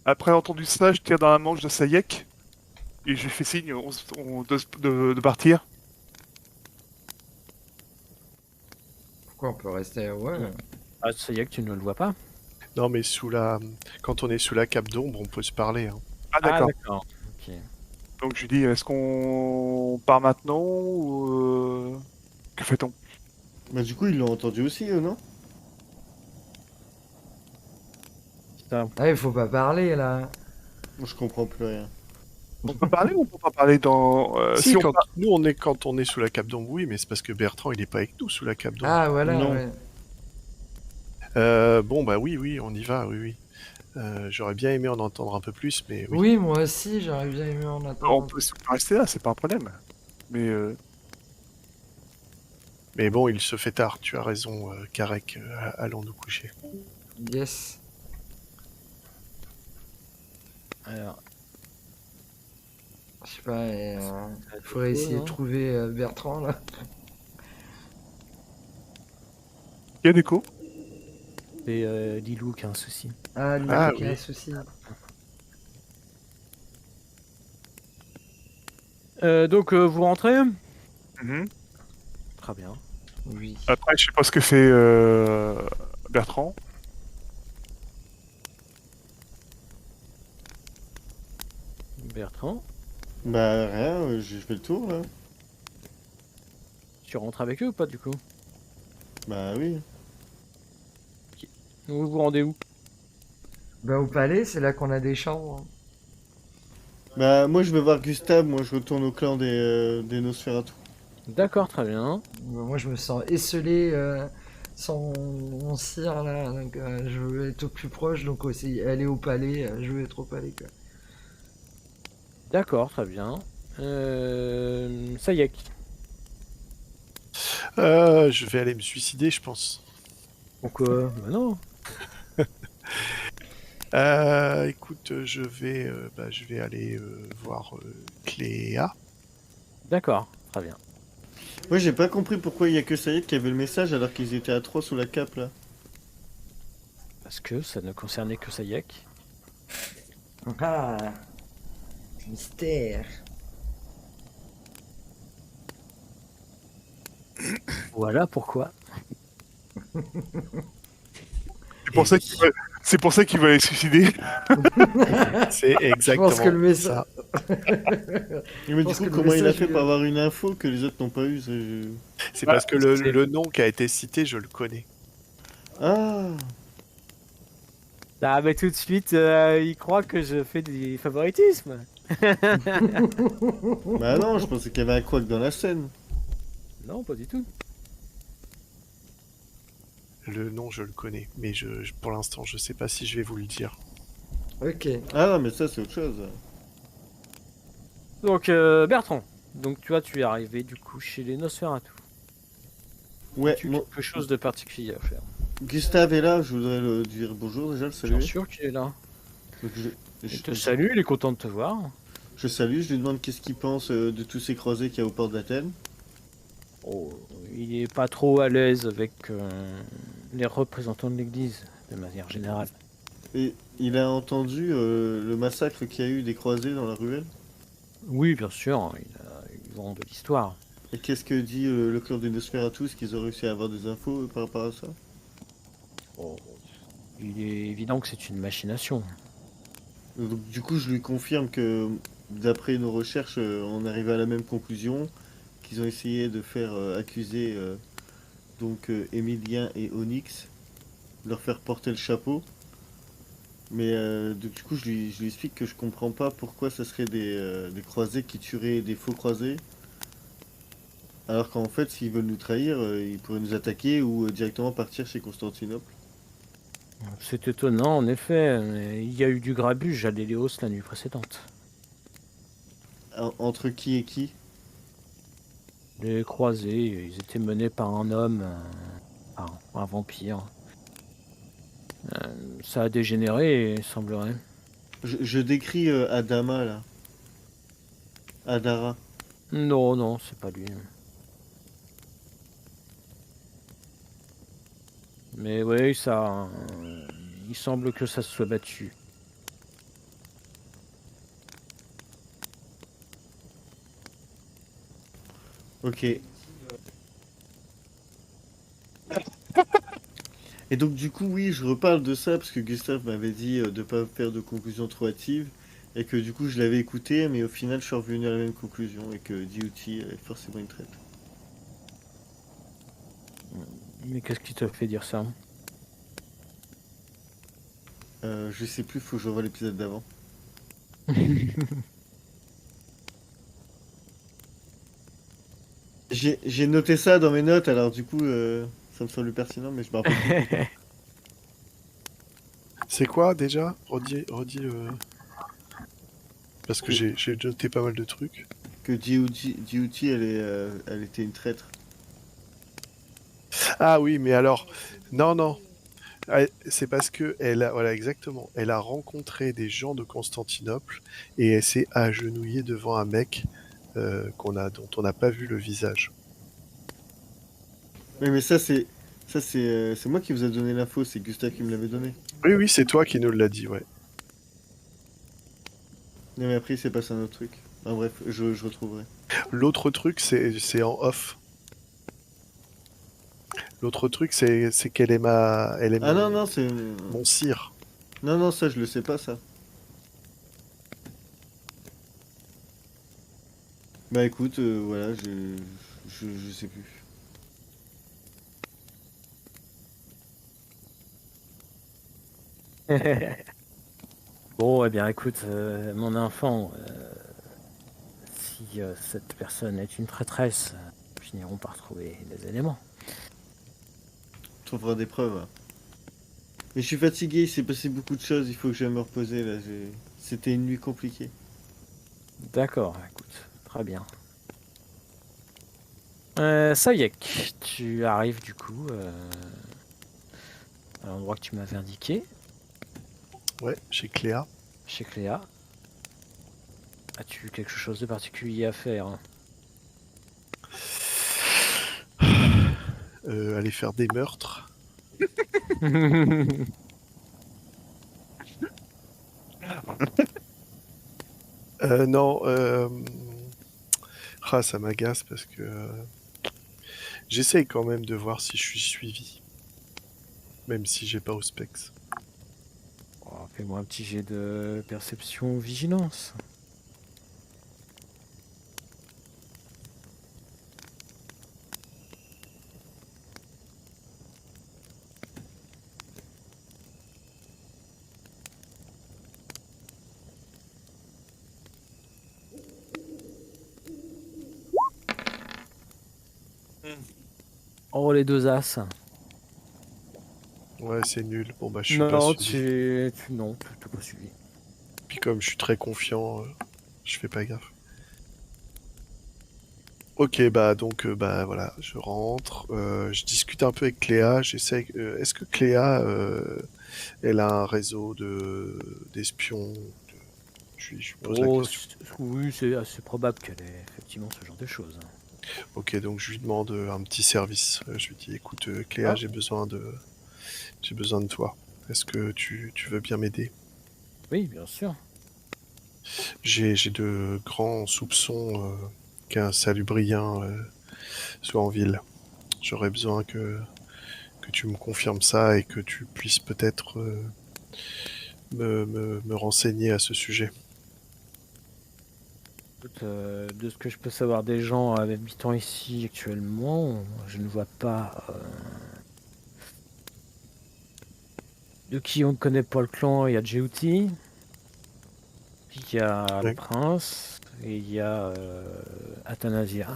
S5: Après avoir entendu ça, je tire dans la manche de Sayek et je lui fais signe de partir.
S2: Pourquoi on peut rester... Ouais.
S1: Ah, ça y est que tu ne le vois pas.
S4: Non, mais quand on est sous la cape d'ombre, on peut se parler. Hein.
S5: Ah d'accord.
S1: d'accord. Ok.
S5: Donc je lui dis, est-ce qu'on part maintenant ou que fait-on?
S3: Bah, du coup, ils l'ont entendu aussi, eux, non?
S1: Putain.
S2: Ah, il faut pas parler, là.
S3: Moi, je comprends plus rien.
S5: On peut parler ou on peut pas parler dans...
S4: Si,
S5: on
S4: quand,
S5: part-
S4: quand on est sous la cape d'ombre, oui, mais c'est parce que Bertrand, il est pas avec nous sous la cape d'ombre.
S2: Ah, voilà,
S3: Non.
S2: ouais.
S4: Bon, bah oui, on y va, oui. J'aurais bien aimé en entendre un peu plus, mais oui.
S2: Oui, moi aussi, j'aurais bien aimé en
S5: on
S2: attendre.
S5: peut rester là, c'est pas un problème. Mais
S4: Mais bon, il se fait tard, tu as raison, Karek, allons nous coucher.
S2: Yes.
S1: Alors,
S2: Je sais pas, faudrait essayer de trouver Bertrand, là.
S5: il y a d'écho.
S1: c'est Lilou qui a un souci.
S2: Ah, lui,
S4: Ah,
S2: qui a
S4: oui.
S2: un souci.
S1: Donc vous rentrez.
S5: Mhm.
S1: Très bien.
S2: Oui.
S5: Après, je sais pas ce que fait Bertrand.
S1: Bertrand,
S3: Bah, rien, je fais le tour là.
S1: tu rentres avec eux ou pas du coup?
S3: Bah, oui.
S1: Vous vous rendez où?
S2: Bah, au palais, c'est là qu'on a des chambres.
S3: Bah, moi, je vais voir Gustave, moi, je retourne au clan des Nosferatu.
S1: D'accord, très bien.
S2: Bah, moi, je me sens esselé sans mon cire, là. Donc, je veux être au plus proche. Donc, aussi, aller au palais, je veux être au palais, quoi.
S1: D'accord, très bien. Sayek.
S4: Je vais aller me suicider, je pense.
S1: Pourquoi? Bah non.
S4: Écoute, je vais aller voir Cléa.
S1: D'accord, très bien.
S3: Moi, j'ai pas compris pourquoi il y a que Sayed qui avait le message alors qu'ils étaient à 3 sous la cape là.
S1: Parce que ça ne concernait que Sayek.
S2: Ah, mystère.
S1: Voilà pourquoi.
S5: C'est pour ça qu'il veut aller se suicider.
S4: C'est
S2: Je
S4: exactement
S2: pense que le message.
S4: ça.
S3: Mais du
S2: pense
S3: coup,
S2: que le
S3: comment il a
S2: message,
S3: fait
S2: il
S3: pour
S2: est-
S3: avoir une info que les autres n'ont pas eu
S4: C'est
S5: Bah,
S4: parce que le nom qui a été cité, je le connais.
S3: Ah,
S1: Ah mais tout de suite, il croit que je fais du favoritisme.
S3: bah non, je pensais qu'il y avait un couac dans la scène.
S1: Non, pas du tout.
S4: Le nom, je le connais, mais pour l'instant, je sais pas si je vais vous le dire.
S2: Ok.
S3: Ah non, mais ça, c'est autre chose.
S1: Donc Bertrand, donc tu es arrivé du coup chez les Nosferatu.
S3: Ouais,
S1: Tu as
S3: mon-
S1: quelque chose de particulier à faire.
S3: Gustave est là, je voudrais le dire bonjour déjà, le
S1: Bien
S3: saluer.
S1: sûr qu'il est là.
S3: Donc,
S1: Il te salue, il est content de te voir.
S3: Je salue, je lui demande qu'est-ce qu'il pense de tous ces croisés qu'il y a au port d'Athènes.
S1: Oh, il est pas trop à l'aise avec les représentants de l'Église, de manière générale.
S3: Et il a entendu le massacre qu'il y a eu des croisés dans la ruelle.
S1: Oui, bien sûr, ils ont de l'histoire.
S3: Et qu'est-ce que dit le clan des Nosferatus qu'ils ont réussi à avoir des infos par rapport à ça?
S1: Oh, il est évident que c'est une machination.
S3: Donc, du coup, je lui confirme que d'après nos recherches, on arrivait à la même conclusion, qu'ils ont essayé de faire accuser Emilien et Onyx, de leur faire porter le chapeau. Mais du coup, je lui explique que je comprends pas pourquoi ça serait des croisés qui tueraient des faux croisés. Alors qu'en fait, s'ils veulent nous trahir, ils pourraient nous attaquer ou directement partir chez Constantinople.
S1: C'est étonnant, en effet, mais il y a eu du grabuge à l'Héléos la nuit précédente.
S3: Entre qui et qui?
S1: Les croisés, ils étaient menés par un homme, un vampire. Ça a dégénéré, il semblerait.
S3: Je décris Adama là. Adara.
S1: Non, non, c'est pas lui. Mais oui, il semble que ça se soit battu.
S3: Ok. Et donc du coup, oui, je reparle de ça parce que Gustave m'avait dit de pas faire de conclusion trop hâtive et que du coup je l'avais écouté, mais au final je suis revenu à la même conclusion et que Duty est forcément une traite.
S1: Mais qu'est-ce qui te fait dire ça?
S3: Je sais plus, faut que je revoie l'épisode d'avant. J'ai noté ça dans mes notes, alors du coup ça me semble pertinent, mais je me rappelle plus.
S4: C'est quoi déjà? Redis parce que
S3: Que,
S4: j'ai noté pas mal de trucs.
S3: que Duty elle était une traître.
S4: Ah oui, mais alors, non, non. Ah, c'est parce que voilà, exactement. Elle a rencontré des gens de Constantinople et elle s'est agenouillée devant un mec dont on n'a pas vu le visage.
S3: Oui, mais c'est moi qui vous ai donné l'info, c'est Gustave qui me l'avait donné.
S4: Oui, oui, c'est toi qui nous l'as dit, ouais.
S3: Non, mais après il s'est passé un autre truc. Enfin, bref, je retrouverai.
S4: L'autre truc, c'est en off. L'autre truc, c'est qu'elle est elle est
S3: Ah non, non, c'est...
S4: mon cire.
S3: Non, non, ça je le sais pas ça. Bah écoute, voilà, je sais plus.
S1: Bon, eh bien, écoute, mon enfant, si cette personne est une traîtresse, nous finirons par trouver des éléments.
S3: On trouvera des preuves. Hein. Mais je suis fatigué, il s'est passé beaucoup de choses, il faut que j'aille me reposer là. C'était une nuit compliquée.
S1: D'accord, écoute, très bien. Sayek, tu arrives du coup à l'endroit que tu m'avais indiqué,
S4: Ouais, chez Cléa.
S1: chez Cléa. As-tu quelque chose de particulier à faire?
S4: Aller faire des meurtres. Non, ça m'agace parce que j'essaye quand même de voir si je suis suivi. Même si j'ai pas au specs.
S1: Oh, fais-moi un petit jet de perception vigilance. Oh, les deux as.
S4: Ouais, c'est nul. Bon, bah, je suis pas
S1: Non,
S4: suivi.
S1: non, tu t'as pas suivi.
S4: Puis comme je suis très confiant, je fais pas gaffe. Ok, bah donc bah voilà, je rentre, je discute un peu avec Cléa, j'essaie. Est-ce que Cléa, elle a un réseau d'espions, Je lui pose la
S1: Oh,
S4: question.
S1: oui, c'est assez probable qu'elle ait effectivement ce genre de choses.
S4: Ok, donc je lui demande un petit service. Je lui dis, écoute, Cléa,
S1: Ah.
S4: j'ai besoin de toi. Est-ce que tu veux bien m'aider?
S1: Oui, bien sûr.
S4: J'ai de grands soupçons qu'un salubrien soit en ville. J'aurais besoin que tu me confirmes ça et que tu puisses peut-être me renseigner à ce sujet.
S1: Écoute, de ce que je peux savoir des gens habitant ici actuellement, je ne vois pas de qui on ne connaît pas le clan. Il y a Djeuti, il y a le
S4: Oui.
S1: prince et il y a Athanasia.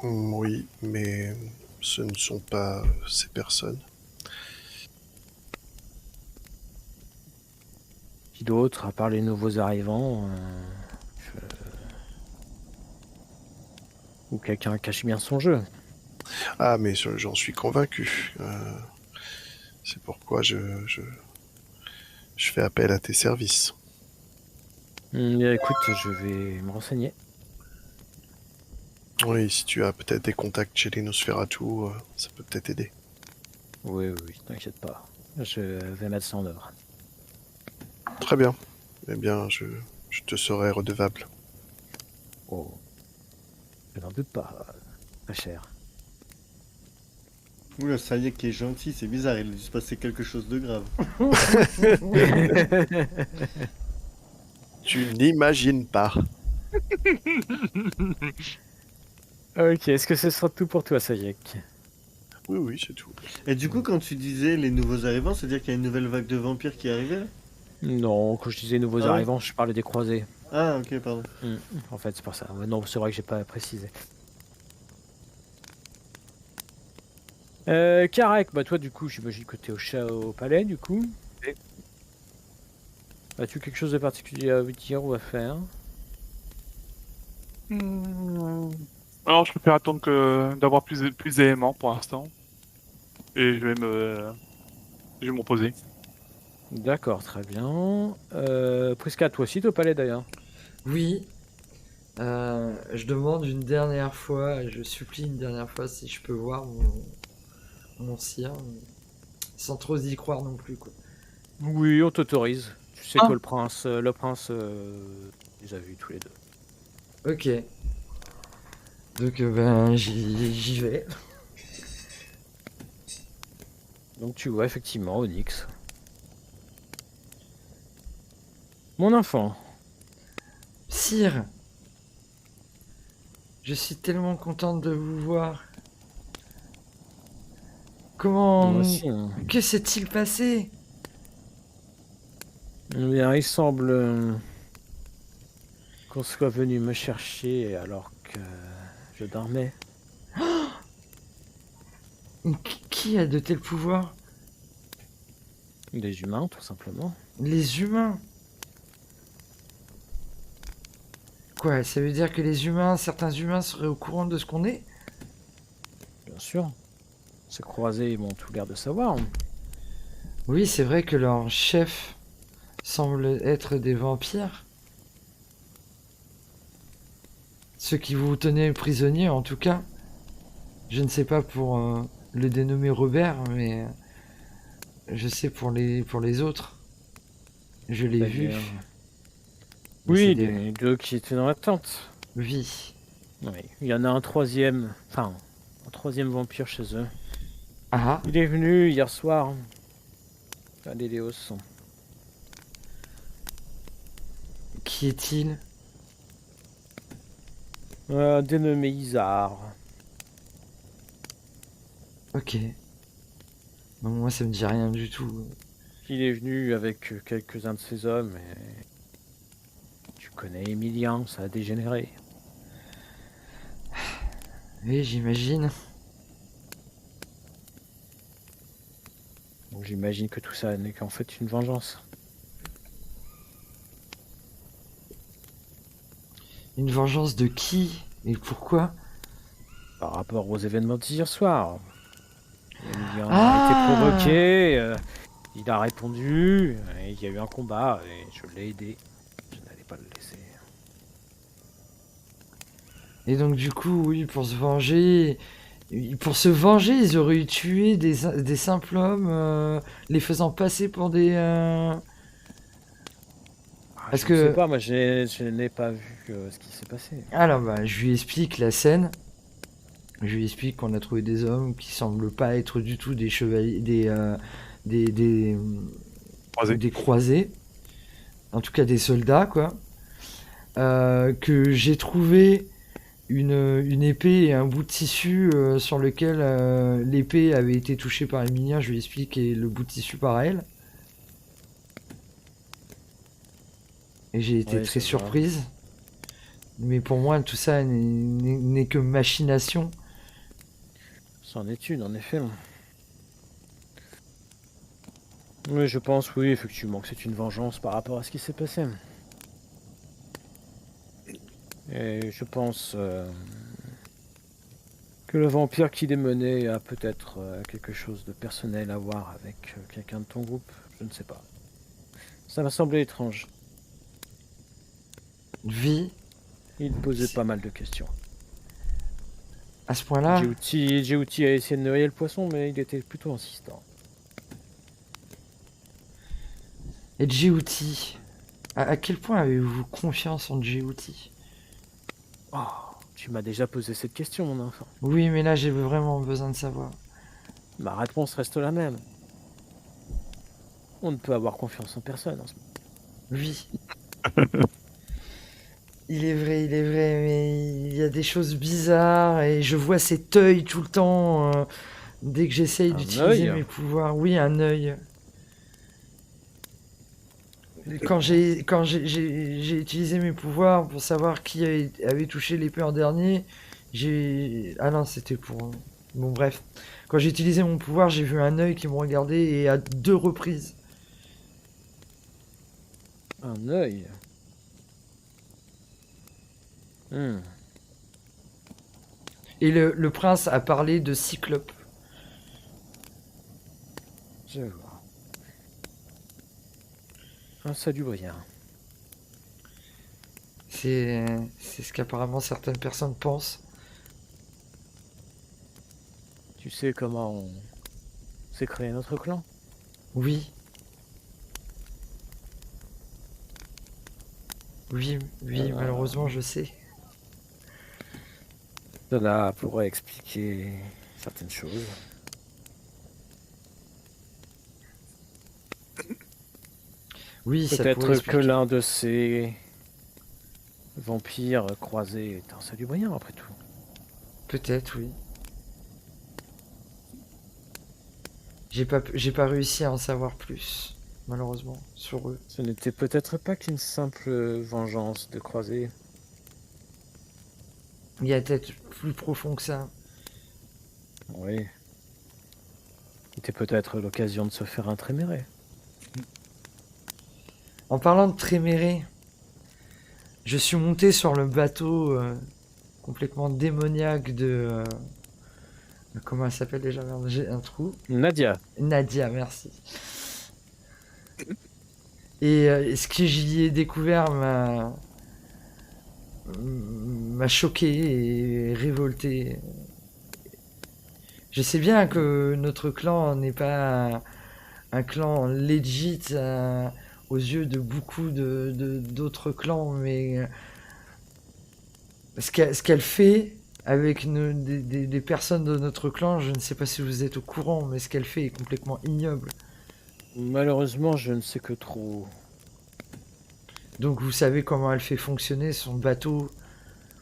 S4: Oui, mais ce ne sont pas ces personnes.
S1: Qui d'autre, à part les nouveaux arrivants ou quelqu'un cache bien son jeu.
S4: Ah, mais j'en suis convaincu. C'est pourquoi je fais appel à tes services.
S1: Écoute, je vais me renseigner.
S4: Oui, si tu as peut-être des contacts chez les Nosferatu, ça peut peut-être aider.
S1: Oui, oui, t'inquiète pas. Je vais mettre ça en œuvre.
S4: Très bien. Eh bien, je te serai redevable.
S1: Oh, je n'en doute pas, très cher.
S3: Oula, ça y est qui est gentil, c'est bizarre, il a dû se passer quelque chose de grave.
S4: Tu n'imagines pas.
S1: Ok, est-ce que ce sera tout pour toi, Sayek?
S4: Oui, oui, c'est tout.
S3: Et du coup, quand tu disais les nouveaux arrivants, c'est-à-dire qu'il y a une nouvelle vague de vampires qui est arrivée là?
S1: Non, quand je disais nouveaux
S3: Ah ouais
S1: arrivants, je parlais des croisés.
S3: Ah, ok, pardon.
S1: En fait, c'est pour ça. Ouais, non, c'est vrai que j'ai pas précisé. Karek, bah toi, du coup, j'imagine que t'es au palais, du coup.
S5: Oui.
S1: As-tu quelque chose de particulier à dire ou à faire?
S5: Alors, je préfère attendre d'avoir plus d'éléments pour l'instant. Et je vais me reposer.
S1: D'accord, très bien. Prisca, toi aussi, t'es au palais, d'ailleurs.
S2: Oui, je demande une dernière fois, je supplie une dernière fois si je peux voir mon sire, sans trop y croire non plus, quoi.
S1: Oui, on t'autorise. Tu sais
S5: Ah.
S1: que le prince les a vus tous les deux.
S2: Ok. Donc ben j'y vais.
S1: Donc tu vois effectivement Onyx. Mon enfant.
S2: Sire, je suis tellement contente de vous voir. Comment...
S1: Moi aussi, hein.
S2: Que s'est-il passé?
S1: Eh bien, il semble qu'on soit venu me chercher alors que je dormais.
S2: Qui a de tels pouvoirs?
S1: Des humains, tout simplement.
S2: Les humains? Quoi, ça veut dire que certains humains seraient au courant de ce qu'on est?
S1: Bien sûr. Ces croisés m'ont tout l'air de savoir.
S2: Oui, c'est vrai que leur chef semble être des vampires. Ceux qui vous tenaient prisonnier, en tout cas. Je ne sais pas pour le dénommer Robert, mais je sais pour les autres. Je l'ai vu.
S1: C'est-à-dire-
S2: Mais
S1: Oui,
S2: c'est
S1: les deux qui étaient dans la tente.
S2: Oui.
S1: Oui. Il y en a un troisième vampire chez eux.
S2: Ah,
S1: Il est venu hier soir à l'Héléos.
S2: qui est-il?
S1: Dénommé Isar.
S2: Ok. Non, moi, ça me dit rien du tout.
S1: Il est venu avec quelques-uns de ses hommes et... Tu connais Emilien, ça a dégénéré.
S2: Oui, j'imagine.
S1: Donc j'imagine que tout ça n'est qu'en fait une vengeance.
S2: Une vengeance de qui? Et pourquoi?
S1: Par rapport aux événements d'hier soir. Emilien a
S2: Ah
S1: été provoqué. Il a répondu, et il y a eu un combat, et je l'ai aidé. Je n'allais pas le laisser.
S2: Et donc du coup, oui, pour se venger, ils auraient tué des simples hommes, les faisant passer pour des. Parce
S1: Je ne sais
S2: que,
S1: pas, moi je n'ai pas vu ce qui s'est passé.
S2: alors bah, je lui explique la scène. Je lui explique qu'on a trouvé des hommes qui semblent pas être du tout des chevaliers, des
S5: Croisé.
S2: des croisés, en tout cas des soldats, quoi. Que j'ai trouvé une épée et un bout de tissu sur lequel l'épée avait été touchée par Emilia, je lui explique, et le bout de tissu par elle. Et j'ai été
S1: Ouais,
S2: très
S1: c'est vrai.
S2: surprise. Mais pour moi, tout ça n'est que machination.
S1: C'en est une, en effet. Mais je pense, oui, effectivement, que c'est une vengeance par rapport à ce qui s'est passé. Et je pense que le vampire qui les menait a peut-être quelque chose de personnel à voir avec quelqu'un de ton groupe. Je ne sais pas. Ça m'a semblé étrange.
S2: Vie,
S1: Il posait pas mal de questions.
S2: à ce point-là,
S1: Djibouti a essayé de noyer le poisson, mais il était plutôt insistant.
S2: et Djibouti. À quel point avez-vous confiance en Djibouti?
S1: Oh, tu m'as déjà posé cette question, mon enfant.
S2: Oui, mais là, j'ai vraiment besoin de savoir.
S1: Ma réponse reste la même. On ne peut avoir confiance en personne en ce moment.
S2: Oui. Il est vrai, mais il y a des choses bizarres et je vois cet œil tout le temps dès que j'essaye
S1: Un
S2: d'utiliser
S1: œil?
S2: mes pouvoirs. Oui, un œil. Quand j'ai utilisé mes pouvoirs pour savoir qui avait touché l'épée en dernier, j'ai... Ah non, c'était pour... Bon, bref. Quand j'ai utilisé mon pouvoir, j'ai vu un œil qui me regardait et à 2 reprises.
S1: Un œil? Hmm.
S2: Et le prince a parlé de Cyclope.
S1: Je vois. Un Salubrien.
S2: C'est ce qu'apparemment certaines personnes pensent.
S1: Tu sais comment on s'est créé notre clan?
S2: Oui. Oui, malheureusement, je sais.
S1: Cela pourrait expliquer certaines choses.
S2: Oui, ça pourrait
S1: Peut-être que
S2: expliquer.
S1: l'un de ces vampires croisés est un Salubrien, après tout.
S2: Peut-être, oui. J'ai pas réussi à en savoir plus, malheureusement, sur eux.
S1: Ce n'était peut-être pas qu'une simple vengeance de croisés.
S2: Il y a peut-être plus profond que ça.
S1: Oui. C'était peut-être l'occasion de se faire intrémérer.
S2: En parlant de Tréméré, je suis monté sur le bateau complètement démoniaque de... comment elle s'appelle déjà? Merde, j'ai un trou.
S1: Nadia.
S2: Nadia, merci. Et ce que j'y ai découvert m'a choqué et révolté. Je sais bien que notre clan n'est pas un clan legit aux yeux de beaucoup d'autres clans, mais ce qu'elle fait avec des personnes de notre clan, je ne sais pas si vous êtes au courant, mais ce qu'elle fait est complètement ignoble.
S1: Malheureusement, je ne sais que trop.
S2: Donc vous savez comment elle fait fonctionner son bateau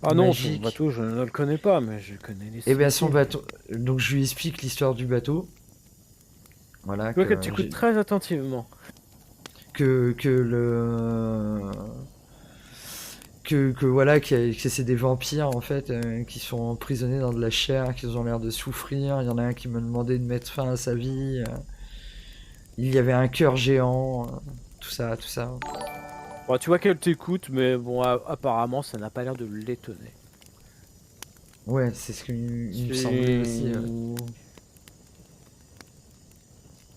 S1: Ah non, son
S2: magique.
S1: bateau, je ne le connais pas, mais je connais les
S2: Eh bien son
S1: sentiers.
S2: bateau. Donc je lui explique l'histoire du bateau. Voilà.
S1: Je vois que tu écoutes très attentivement.
S2: Que le que voilà que c'est des vampires en fait qui sont emprisonnés dans de la chair, qui ont l'air de souffrir. Il y en a un qui me demandait de mettre fin à sa vie. Il y avait un cœur géant. Tout ça.
S1: Bon, tu vois qu'elle t'écoute, mais bon, apparemment, ça n'a pas l'air de l'étonner.
S2: Ouais, c'est ce qu'il me semblait aussi.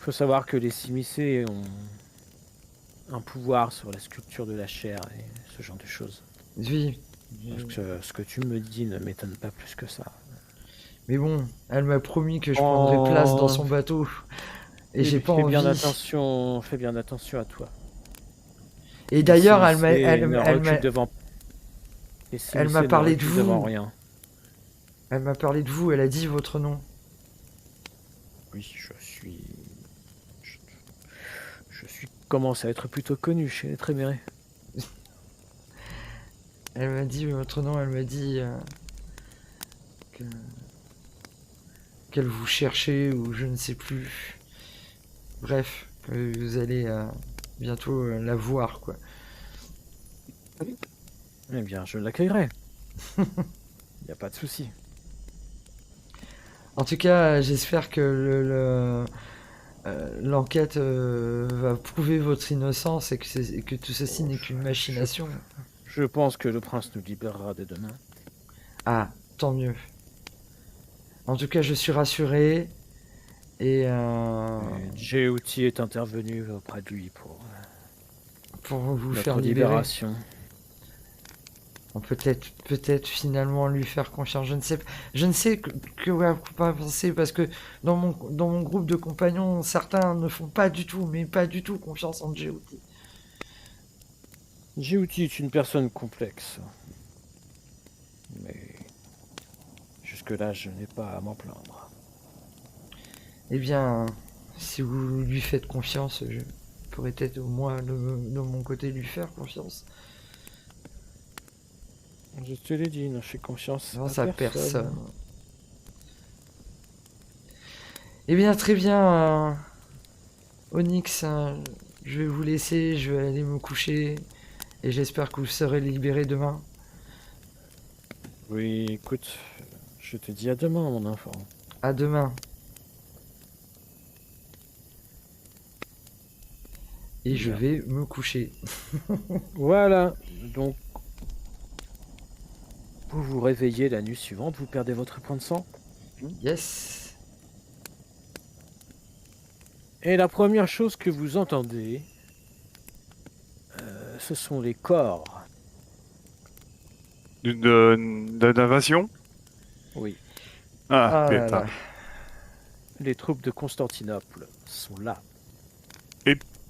S1: Faut savoir que les Simicées ont un pouvoir sur la sculpture de la chair et ce genre de choses.
S2: Oui.
S1: Donc, ce que tu me dis ne m'étonne pas plus que ça.
S2: Mais bon, elle m'a promis que je prendrais place dans son bateau. Et j'ai pas
S1: Fais
S2: envie.
S1: fais bien attention à toi.
S2: Et d'ailleurs,
S1: Les
S2: elle m'a,
S1: Simicées
S2: elle,
S1: ne
S2: elle
S1: reculent
S2: m'a,
S1: devant... les
S2: elle m'a
S1: Simicées ne
S2: parlé de
S1: reculent devant
S2: vous.
S1: rien.
S2: Elle m'a parlé de vous. Elle a dit votre nom.
S1: Oui, je suis commence à être plutôt connu chez les Trémérés.
S2: Elle m'a dit votre nom. Elle m'a dit que- qu'elle vous cherchait ou je ne sais plus. Bref, vous allez bientôt la voir, quoi.
S1: Eh bien, je l'accueillerai. Il n'y a pas de souci.
S2: En tout cas, j'espère que l'enquête va prouver votre innocence et que tout ceci n'est qu'une machination.
S1: Je pense que le prince nous libérera dès demain.
S2: Ah, tant mieux. En tout cas, je suis rassuré et
S1: Djéouti est intervenu auprès de lui pour
S2: pour vous
S1: notre
S2: faire libérer.
S1: libération.
S2: Peut-être finalement lui faire confiance. Je ne sais que vous pas penser parce que dans mon groupe de compagnons, certains ne font pas du tout, mais pas du tout confiance en Djéouti.
S1: Djéouti est une personne complexe. Mais jusque-là, je n'ai pas à m'en plaindre.
S2: Eh bien, si vous lui faites confiance, je pourrais peut-être au moins de mon côté lui faire confiance.
S1: Je te l'ai dit, ne fais confiance
S2: Non,
S1: à
S2: ça
S1: personne.
S2: personne. Eh bien, très bien, Onyx, je vais vous laisser, je vais aller me coucher et j'espère que vous serez libéré demain.
S1: Oui, écoute, je te dis à demain, mon enfant.
S2: À demain. Et je
S1: Bien.
S2: vais me coucher.
S1: Voilà, donc vous vous réveillez la nuit suivante, vous perdez votre point de sang.
S2: Yes.
S1: Et la première chose que vous entendez, ce sont les corps.
S5: D'invasion?
S1: Oui,
S5: Ah,
S2: Ah là
S5: putain.
S2: là.
S1: les troupes de Constantinople sont là.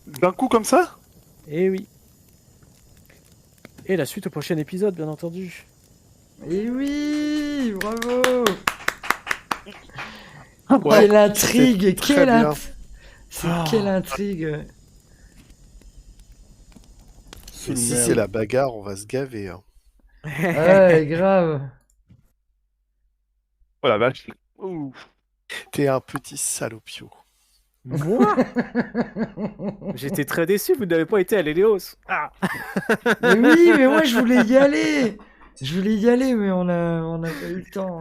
S5: D'un coup comme ça?
S1: Et oui. Et la suite au prochain épisode, bien entendu.
S2: Et oui, bravo.
S4: Ouais,
S2: Quelle intrigue,
S4: c'était très
S2: quelle
S4: bien.
S2: quelle intrigue.
S4: Et si c'est la bagarre, on va se gaver. Hein.
S2: Ouais, grave.
S5: Oh la vache. Ouh.
S4: T'es un petit salopio.
S1: Moi J'étais très déçu, vous n'avez pas été à l'Héléos. Ah
S2: Mais oui, mais moi je voulais y aller. Je voulais y aller, mais on a pas eu le temps.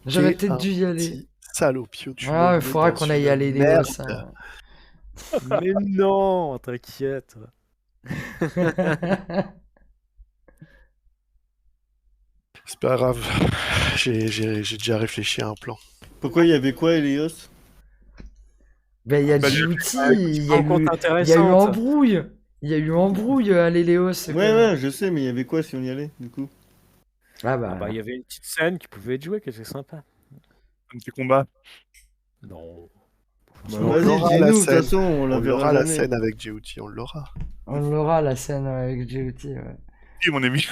S2: J'aurais
S4: T'es
S2: peut-être
S4: un
S2: dû y aller.
S4: petit salopio. Tu
S2: Ah,
S4: me
S2: il
S4: mets
S2: faudra
S4: dans
S2: qu'on aille
S4: une
S2: à l'Héléos.
S4: merde.
S1: Mais non, t'inquiète.
S4: C'est pas grave. J'ai déjà réfléchi à un plan.
S3: Pourquoi il y avait quoi, Elios?
S2: Ben, il y a
S5: Bah,
S2: Djibouti, il y a
S1: Rencontre
S2: eu
S1: intéressante.
S2: embrouille. Il y a eu embrouille à l'Héléos.
S3: Ouais, je sais, mais il y avait quoi si on y allait, du coup?
S2: Ah
S1: Ah
S2: bah,
S1: bah, il y avait une petite scène qui pouvait être jouée, qui était sympa.
S5: Un petit combat.
S1: Non.
S3: Bah,
S4: On
S3: vas-y,
S4: l'aura,
S3: dis-nous,
S4: la
S3: de toute
S4: scène.
S3: façon, on la
S4: On
S3: verra
S4: l'aura la
S3: jamais.
S4: scène avec Djéouti, on l'aura.
S2: on l'aura la scène avec Djibouti. Ouais.
S5: Si, mon ami.